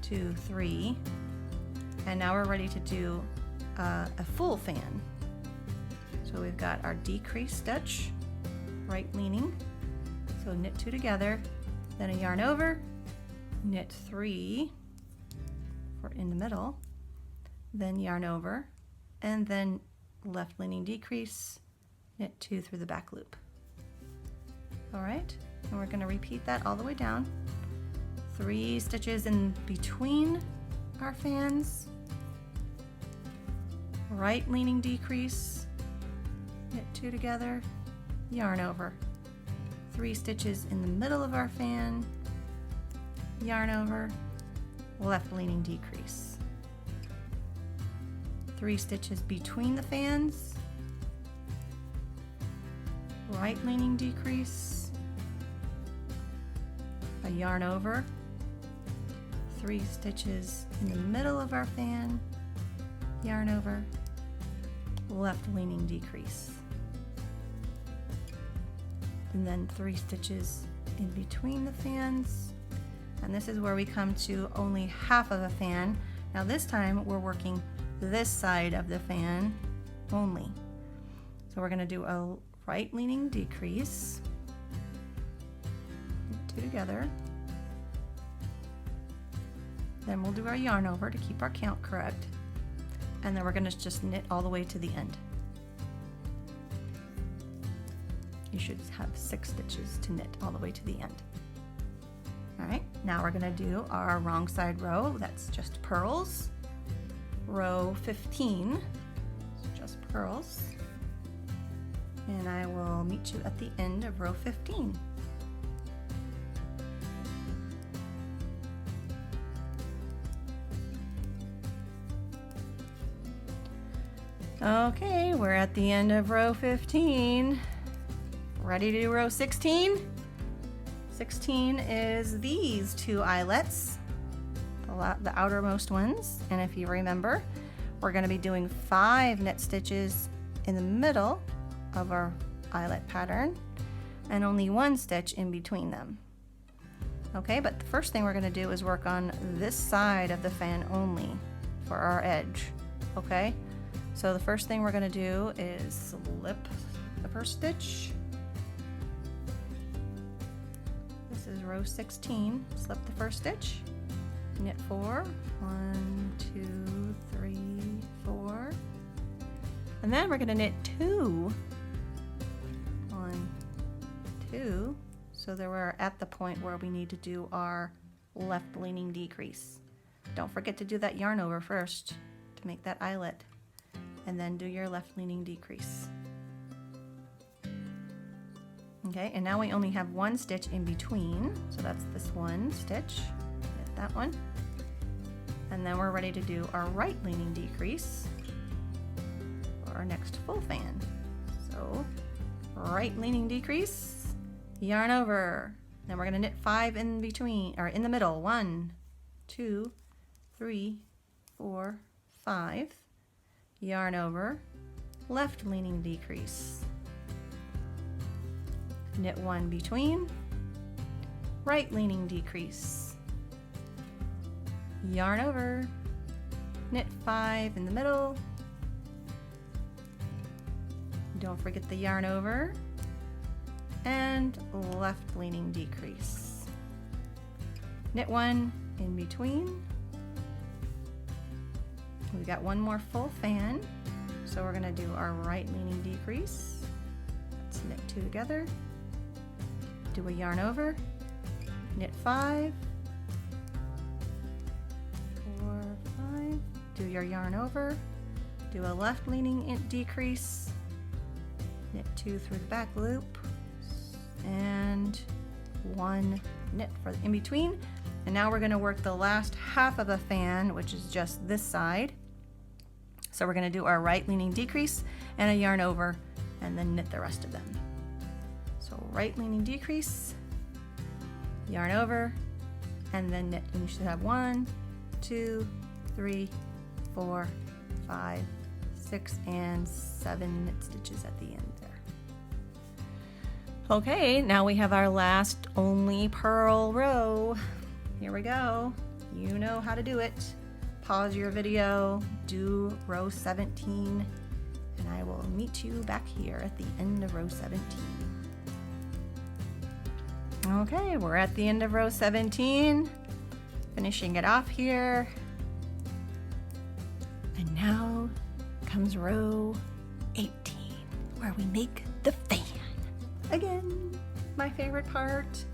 2, 3, and now we're ready to do a full fan. So we've got our decrease stitch, right leaning, so knit 2 together, then a yarn over, knit 3 for in the middle, then yarn over, and then left leaning decrease, knit 2 through the back loop. All right, and we're going to repeat that all the way down. 3 stitches in between our fans, right leaning decrease, knit 2 together, yarn over. 3 stitches in the middle of our fan, yarn over, left leaning decrease. 3 stitches between the fans, right leaning decrease, a yarn over, 3 stitches in the middle of our fan, yarn over, left leaning decrease, and then 3 stitches in between the fans, and this is where we come to only half of a fan. Now this time we're working this side of the fan only, so we're going to do a right leaning decrease, 2 together, then we'll do our yarn over to keep our count correct, and then we're going to just knit all the way to the end. You should have 6 stitches to knit all the way to the end. All right, now we're going to do our wrong side row. That's just purls. Row 15, just purls. And I will meet you at the end of row 15. Okay, we're at the end of row 15. Ready to do row 16? 16 is these 2 eyelets, the outermost ones. And if you remember, we're going to be doing 5 knit stitches in the middle of our eyelet pattern and only 1 stitch in between them. Okay, but the first thing we're going to do is work on this side of the fan only. for our edge. Okay, so the first thing we're going to do is slip the first stitch. This is row 16. Slip the first stitch, knit 4, 1, 2, 3, 4, and then we're going to knit 2, 1, 2, so that we're at the point where we need to do our left leaning decrease. Don't forget to do that yarn over first to make that eyelet, and then do your left leaning decrease. Okay, and now we only have one stitch in between, so that's this one stitch, knit that one, and then we're ready to do our right leaning decrease for our next full fan. So right leaning decrease, yarn over, then we're going to knit 5 in between, or in the middle, 1, 2, 3, 4, 5, yarn over, left leaning decrease, knit 1 between, right leaning decrease, yarn over, knit 5 in the middle, don't forget the yarn over, and left leaning decrease, knit 1 in between. We've got one more full fan, so we're going to do our right leaning decrease. Let's knit 2 together, do a yarn over, knit 5, 4, 5, do your yarn over, do a left leaning decrease, knit 2 through the back loop, and 1 knit for in between. And now we're going to work the last half of a fan, which is just this side. So we're going to do our right leaning decrease and a yarn over, and then knit the rest of them. So right leaning decrease, yarn over, and then knit. And you should have 1, 2, 3, 4, 5, 6, and 7 knit stitches at the end there. Okay, now we have our last only purl row. Here we go. You know how to do it. Pause your video, do row 17, and I will meet you back here at the end of row 17. Okay, we're at the end of row 17, finishing it off here. And now comes row 18, where we make the fan. Again, my favorite part.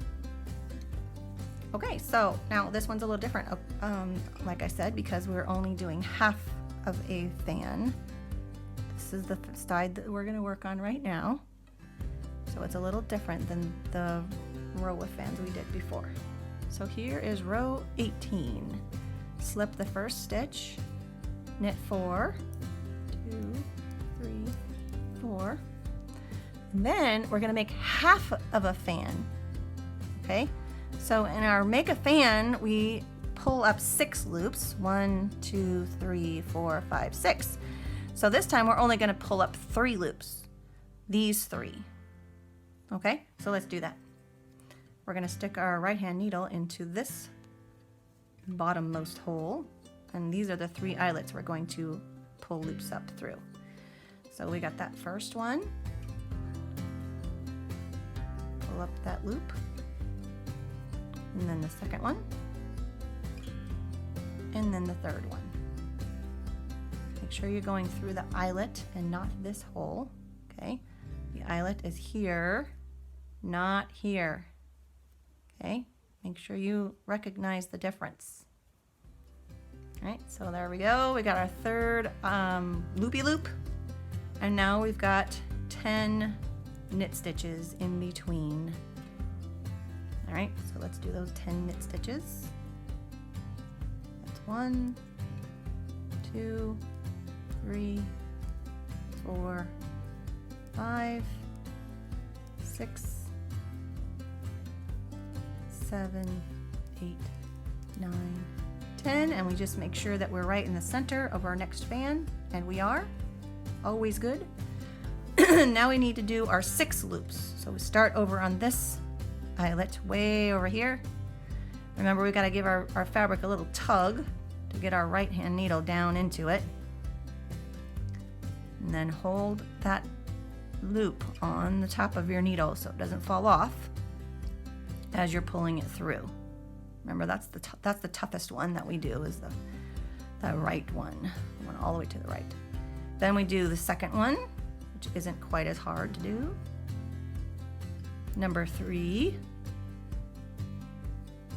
Okay, so now this one's a little different, like I said, because we're only doing half of a fan. This is the side that we're going to work on right now. So it's a little different than the row of fans we did before. So here is row 18. Slip the first stitch, knit 4, 2, 3, 4. And then we're going to make half of a fan. Okay? So in our make a fan, we pull up 6 loops, 1, 2, 3, 4, 5, 6. So this time we're only going to pull up 3 loops, these 3. Okay, so let's do that. We're going to stick our right hand needle into this bottommost hole, and these are the 3 eyelets we're going to pull loops up through. So we got that first one, pull up that loop, and then the second one, and then the third one. Make sure you're going through the eyelet and not this hole, okay? The eyelet is here, not here, okay? Make sure you recognize the difference. All right, so there we go. We got our third loopy loop, and now we've got 10 knit stitches in between. All right, so let's do those 10 knit stitches. That's 1, 2, 3, 4, 5, 6, 7, 8, 9, 10, and we just make sure that we're right in the center of our next fan, and we are. Always good. Now we need to do our 6 loops. So we start over on this eyelet way over here. Remember, we got to give our fabric a little tug. to get our right hand needle down into it. And then hold that loop on the top of your needle so it doesn't fall off as you're pulling it through. Remember, that's the toughest one that we do, is the right one all the way to the right. Then we do the second one, which isn't quite as hard to do. Number 3,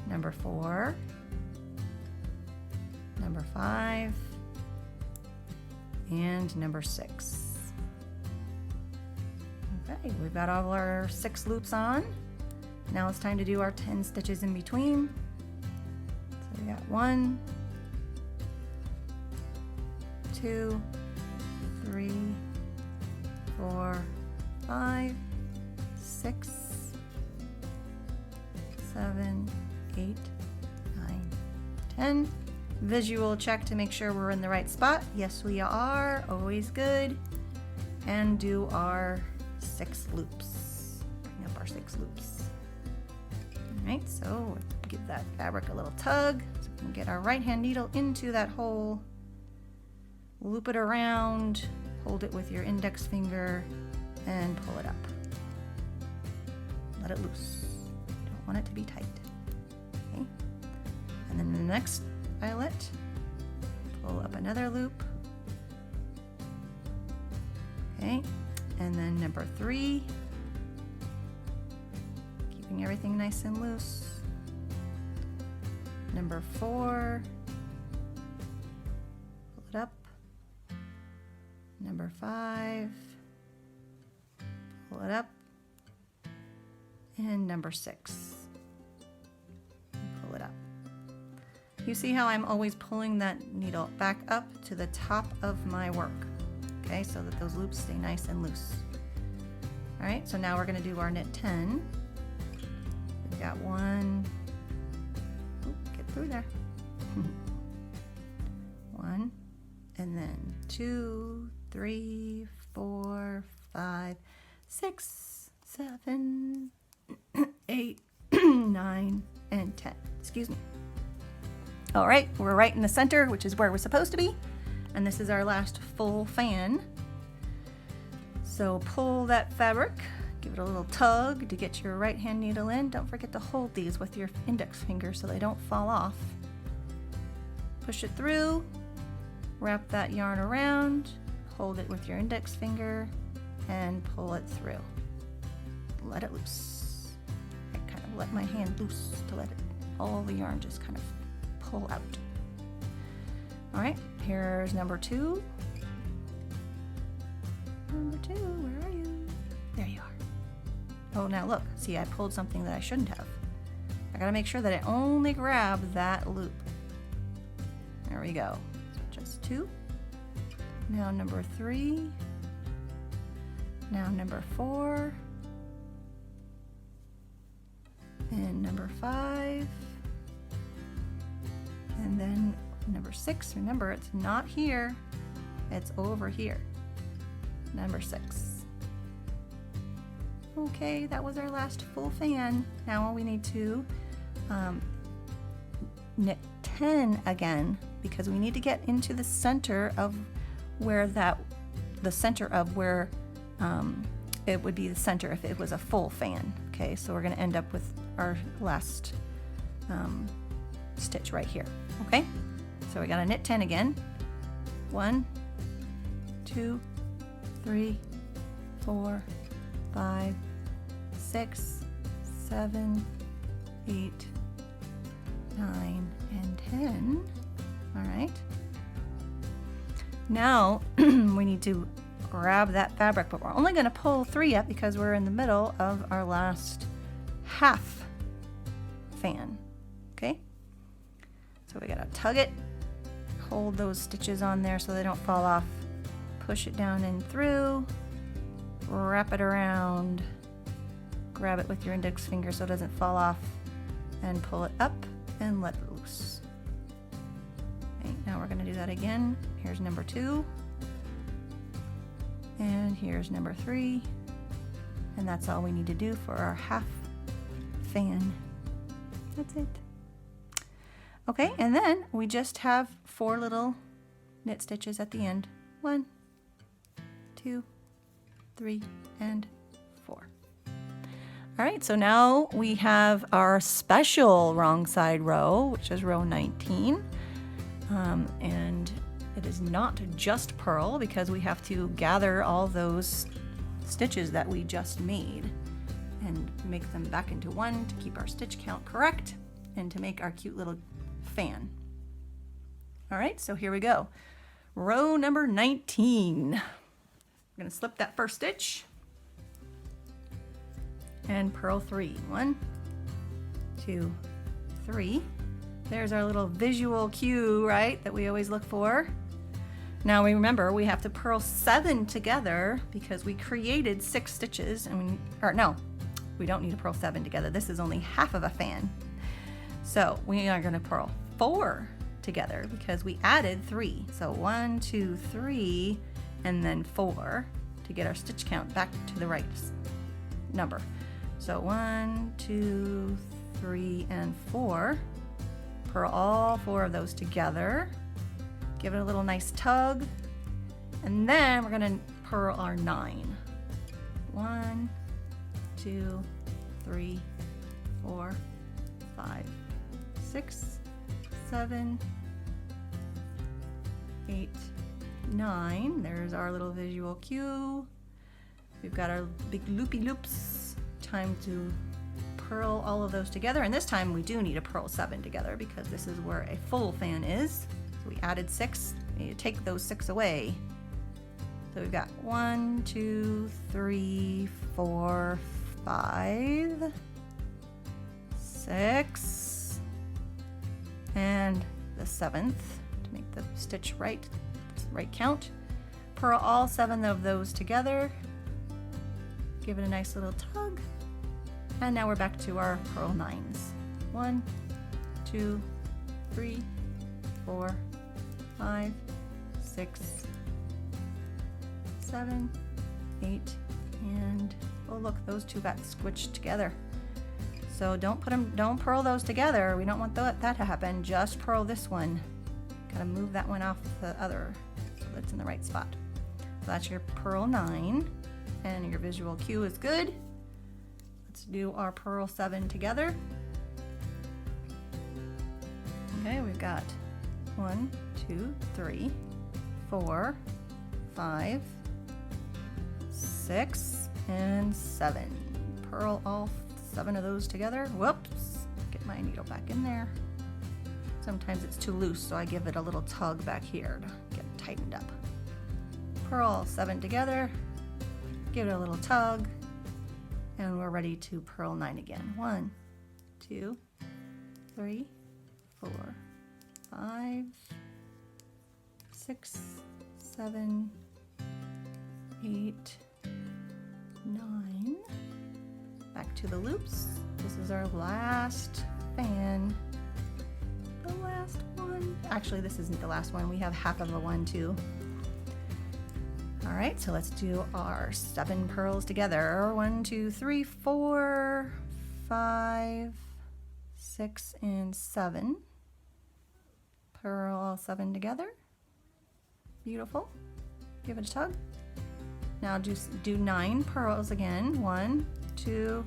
number 4, number 5, and number 6. Okay, we've got all our 6 loops on. Now it's time to do our 10 stitches in between. So we got 1, 2, 3, 4, 5, 6, 7, 8, 9, 10. Visual check to make sure we're in the right spot. Yes, we are. Always good. And do our 6 loops. Bring up our 6 loops. All right, so give that fabric a little tug so we can get our right hand needle into that hole. Loop it around, hold it with your index finger, and pull it up. Let it loose. You don't want it to be tight. Okay. And then the next eyelet, pull up another loop. Okay. And then number 3, keeping everything nice and loose. Number 4, pull it up. Number 5, pull it up. And number 6, pull it up. You see how I'm always pulling that needle back up to the top of my work, okay, so that those loops stay nice and loose. All right, so now we're going to do our knit 10. We've got 1, get through there, 1, and then 2, 3, 4, 5, 6, 7, 8, 9, and 10. Excuse me. All right, we're right in the center, which is where we're supposed to be. And this is our last full fan. So pull that fabric, give it a little tug to get your right hand needle in. Don't forget to hold these with your index finger so they don't fall off. Push it through, wrap that yarn around, hold it with your index finger, and pull it through. Let it loose. I kind of let my hand loose to let it, all the yarn just kind of pull out. All right, here's number 2. Number 2, where are you? There you are. Oh, now look, see, I pulled something that I shouldn't have. I gotta make sure that I only grab that loop. There we go. So just 2. Now number 3. Now number 4. And number 5. And then number 6, remember it's not here, it's over here. Number 6. Okay, that was our last full fan. Now we need to knit 10 again, because we need to get into the center of where it would be the center if it was a full fan. Okay, so we're going to end up with our last stitch right here. Okay, so we got to knit 10 again. 1, 2, 3, 4, 5, 6, 7, 8, 9, and 10. All right. Now we need to grab that fabric, but we're only going to pull 3 up because we're in the middle of our last half fan. Okay. So we got to tug it, hold those stitches on there so they don't fall off, push it down and through, wrap it around, grab it with your index finger so it doesn't fall off, and pull it up and let it loose. Okay, now we're going to do that again. Here's number 2, and here's number 3, and that's all we need to do for our half fan. That's it. Okay, and then we just have 4 little knit stitches at the end. 1, 2, 3, and 4. All right, so now we have our special wrong side row, which is row 19. And it is not just purl because we have to gather all those stitches that we just made and make them back into one to keep our stitch count correct and to make our cute little fan. All right, so here we go. Row number 19. I'm gonna slip that first stitch and purl 3. 1, 2, 3. There's our little visual cue, right, that we always look for. Now we remember we have to purl 7 together because we created 6 stitches, and we don't need to purl 7 together. This is only half of a fan. So we are going to purl 4 together because we added 3. So 1, 2, 3, and then 4 to get our stitch count back to the right number. So 1, 2, 3, and 4. Purl all 4 of those together. Give it a little nice tug. And then we're going to purl our 9. 1, 2, 3, 4, 5, 6, 7, 8, 9. There's our little visual cue. We've got our big loopy loops. Time to purl all of those together, and this time we do need to purl 7 together because this is where a full fan is. So we added 6. We need to take those 6 away. So we've got 1, 2, 3, 4, 5, 6, and the 7th to make the stitch right count. Purl all 7 of those together. Give it a nice little tug. And now we're back to our purl 9s. 1, 2, 3, 4, 5, 6, 7, 8, and oh look, those 2 got squished together. So don't purl those together. We don't want that to happen. Just purl this one. Gotta move that one off the other so that's in the right spot. So that's your purl 9, and your visual cue is good. Let's do our purl 7 together. Okay, we've got 1, 2, 3, 4, 5, 6, and 7. Purl all 7 of those together. Whoops, get my needle back in there. Sometimes it's too loose, so I give it a little tug back here to get it tightened up. Purl all 7 together, give it a little tug, and we're ready to purl 9 again. 1, 2, 3, 4, 5, 6, 7, 8, 9. Back to the loops. This is our last fan. The last one. Actually, this isn't the last one. We have half of a one too. All right, so let's do our 7 purls together. 1, 2, 3, 4, 5, 6, and 7. Purl all 7 together. Beautiful. Give it a tug. Now just do 9 purls again. 1, 2,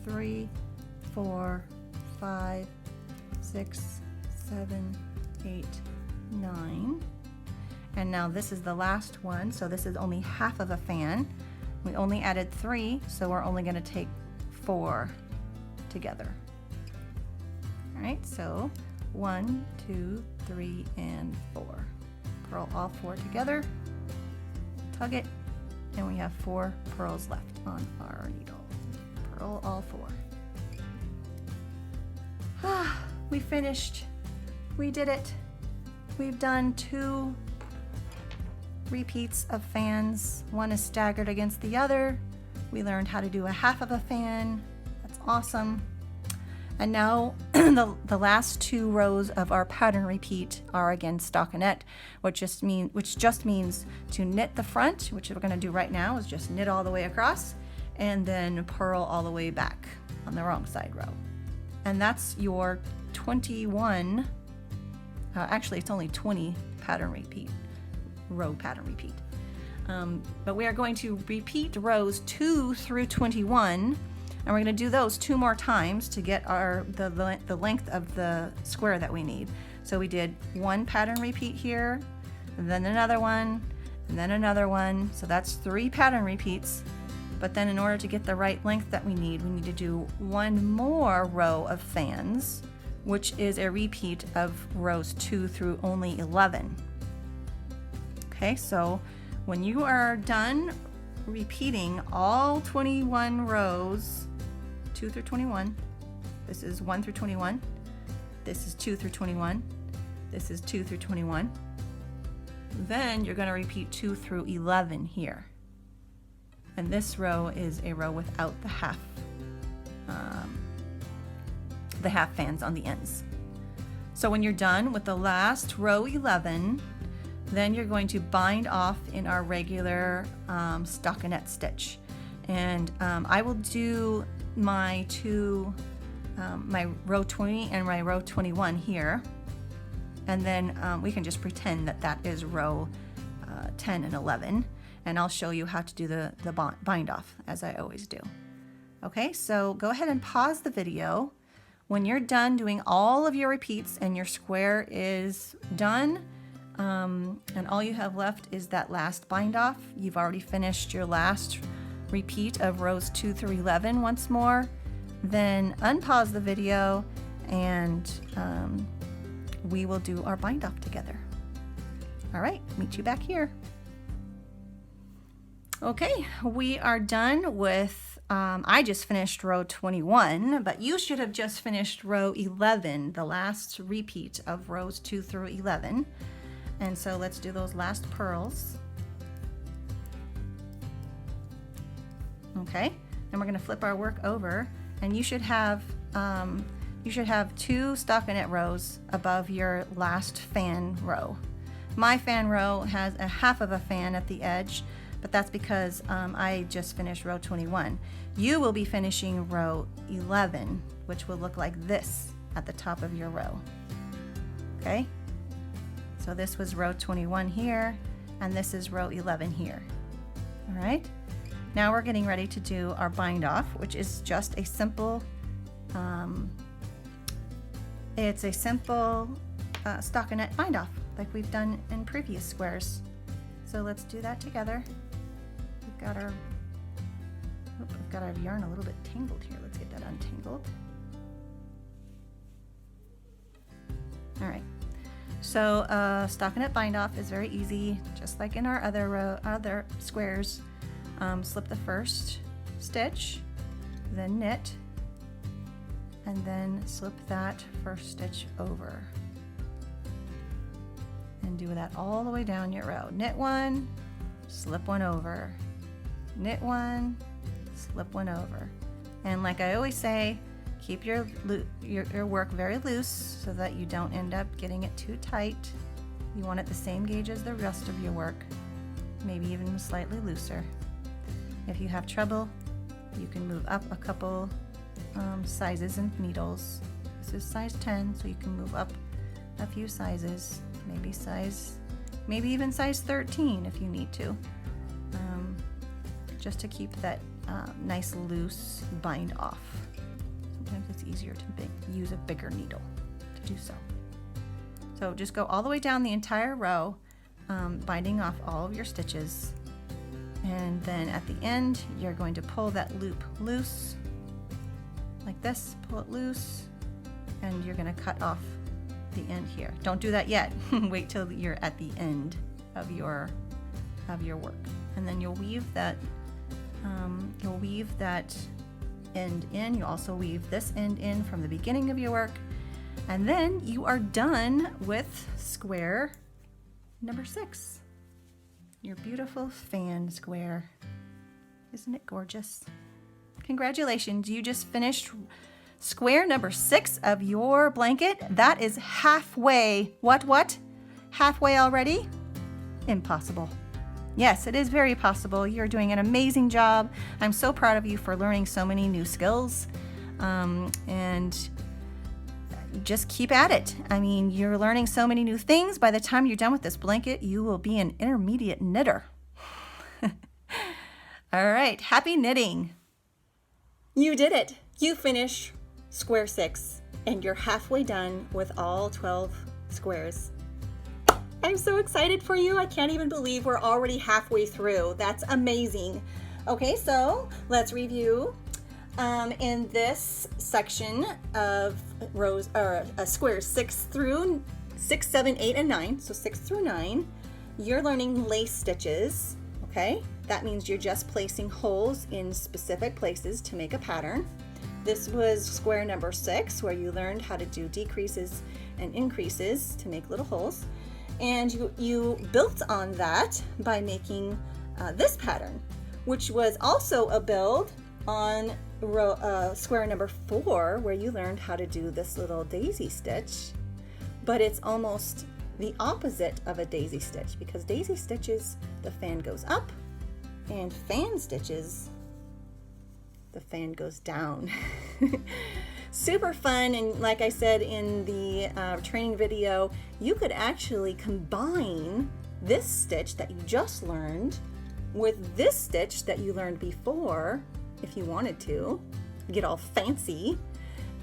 3, 4, 5, 6, 7, 8, 9. And now this is the last one, so this is only half of a fan. We only added 3, so we're only going to take 4 together. All right, so 1, 2, 3, and 4. Purl all 4 together, tug it, and we have 4 purls left on our needle. Purl all 4. We finished. We did it. We've done 2 repeats of fans. One is staggered against the other. We learned how to do a half of a fan. That's awesome. And now the last 2 rows of our pattern repeat are again stockinette, which just means to knit the front, which we're going to do right now is just knit all the way across and then purl all the way back on the wrong side row. And that's your 21 Actually, it's only 20 row pattern repeat. But we are going to repeat rows 2 through 21, and we're going to do those 2 more times to get the length of the square that we need. So we did 1 pattern repeat here, and then another one, and then another one. So that's 3 pattern repeats. But then in order to get the right length that we need to do 1 more row of fans, which is a repeat of rows 2 through only 11. Okay, so when you are done repeating all 21 rows, 2 through 21, this is 1 through 21, this is 2 through 21, this is 2 through 21, then you're going to repeat 2 through 11 here. And this row is a row without the half fans on the ends. So when you're done with the last row 11, then you're going to bind off in our regular stockinette stitch. And I will do my my row 20 and my row 21 here. And then we can just pretend that that is row 10 and 11. And I'll show you how to do the bind off, as I always do. Okay, so go ahead and pause the video. When you're done doing all of your repeats and your square is done, and all you have left is that last bind off, you've already finished your last repeat of rows 2 through 11 once more, then unpause the video and we will do our bind off together. All right, meet you back here. Okay, we are done with, I just finished row 21, but you should have just finished row 11, the last repeat of rows 2 through 11. And so let's do those last purls. Okay, and we're going to flip our work over, and you should have 2 stockinette rows above your last fan row. My fan row has a half of a fan at the edge, but that's because I just finished row 21. You will be finishing row 11, which will look like this at the top of your row. Okay, so this was row 21 here, and this is row 11 here. All right, now we're getting ready to do our bind off, which is just a simple, it's a simple stockinette bind off like we've done in previous squares. So let's do that together. We've got our yarn a little bit tangled here. Let's get that untangled. All right. So stockinette bind off is very easy, just like in our other squares. Slip the first stitch, then knit, and then slip that first stitch over. And do that all the way down your row. Knit one, slip one over. Knit one, slip one over. And like I always say, keep your work very loose so that you don't end up getting it too tight. You want it the same gauge as the rest of your work, maybe even slightly looser. If you have trouble, you can move up a couple sizes and needles. This is size 10, so you can move up a few sizes, maybe even size 13 if you need to, just to keep that nice loose bind off. Sometimes it's easier to use a bigger needle to do so. So just go all the way down the entire row, binding off all of your stitches, and then at the end you're going to pull that loop loose like this, pull it loose, and you're going to cut off the end here. Don't do that yet. Wait till you're at the end of your work, and then you'll weave that end in. You also weave this end in from the beginning of your work, and then you are done with square number 6. Your beautiful fan square. Isn't it gorgeous? Congratulations, you just finished square number 6 of your blanket. That is halfway. What? Halfway already? Impossible. Yes, it is very possible. You're doing an amazing job. I'm so proud of you for learning so many new skills. And just keep at it. I mean, you're learning so many new things. By the time you're done with this blanket, you will be an intermediate knitter. All right, happy knitting. You did it. You finished square 6 and you're halfway done with all 12 squares. I'm so excited for you. I can't even believe we're already halfway through. That's amazing. Okay, so let's review. In this section of rows or squares 6, 7, 8, and 9, so 6 through 9, you're learning lace stitches. Okay, that means you're just placing holes in specific places to make a pattern. This was square number 6, where you learned how to do decreases and increases to make little holes. And you built on that by making this pattern, which was also a build on square number 4, where you learned how to do this little daisy stitch, but it's almost the opposite of a daisy stitch, because daisy stitches, the fan goes up, and fan stitches, the fan goes down. Super fun, and like I said in the training video, you could actually combine this stitch that you just learned with this stitch that you learned before, if you wanted to, get all fancy,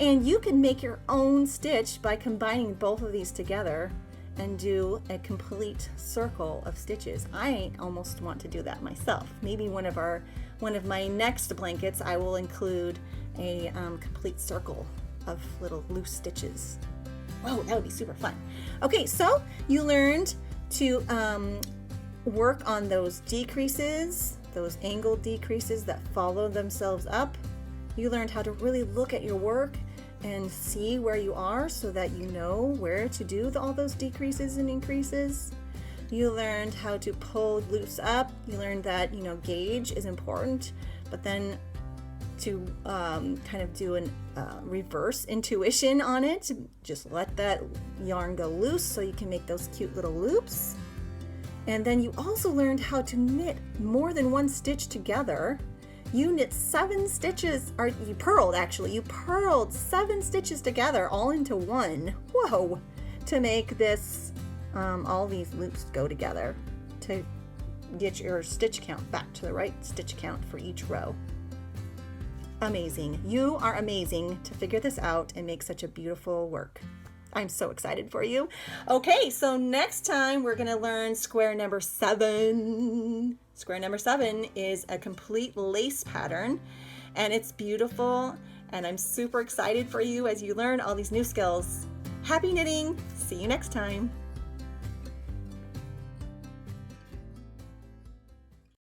and you can make your own stitch by combining both of these together and do a complete circle of stitches. I almost want to do that myself. Maybe one of my next blankets, I will include a complete circle of little loose stitches. Whoa, that would be super fun. Okay, so you learned to work on those decreases, those angled decreases that follow themselves up. You learned how to really look at your work and see where you are so that you know where to do all those decreases and increases. You learned how to pull loose up. You learned that, gauge is important, but then to kind of do a reverse intuition on it. Just let that yarn go loose so you can make those cute little loops. And then you also learned how to knit more than one stitch together. You knit 7 stitches, or you purled 7 stitches together all into one. Whoa! To make this, all these loops go together to get your stitch count back to the right stitch count for each row. Amazing. You are amazing to figure this out and make such a beautiful work. I'm so excited for you. Okay, so next time we're going to learn square number 7. Square number 7 is a complete lace pattern, and it's beautiful, and I'm super excited for you as you learn all these new skills. Happy knitting! See you next time.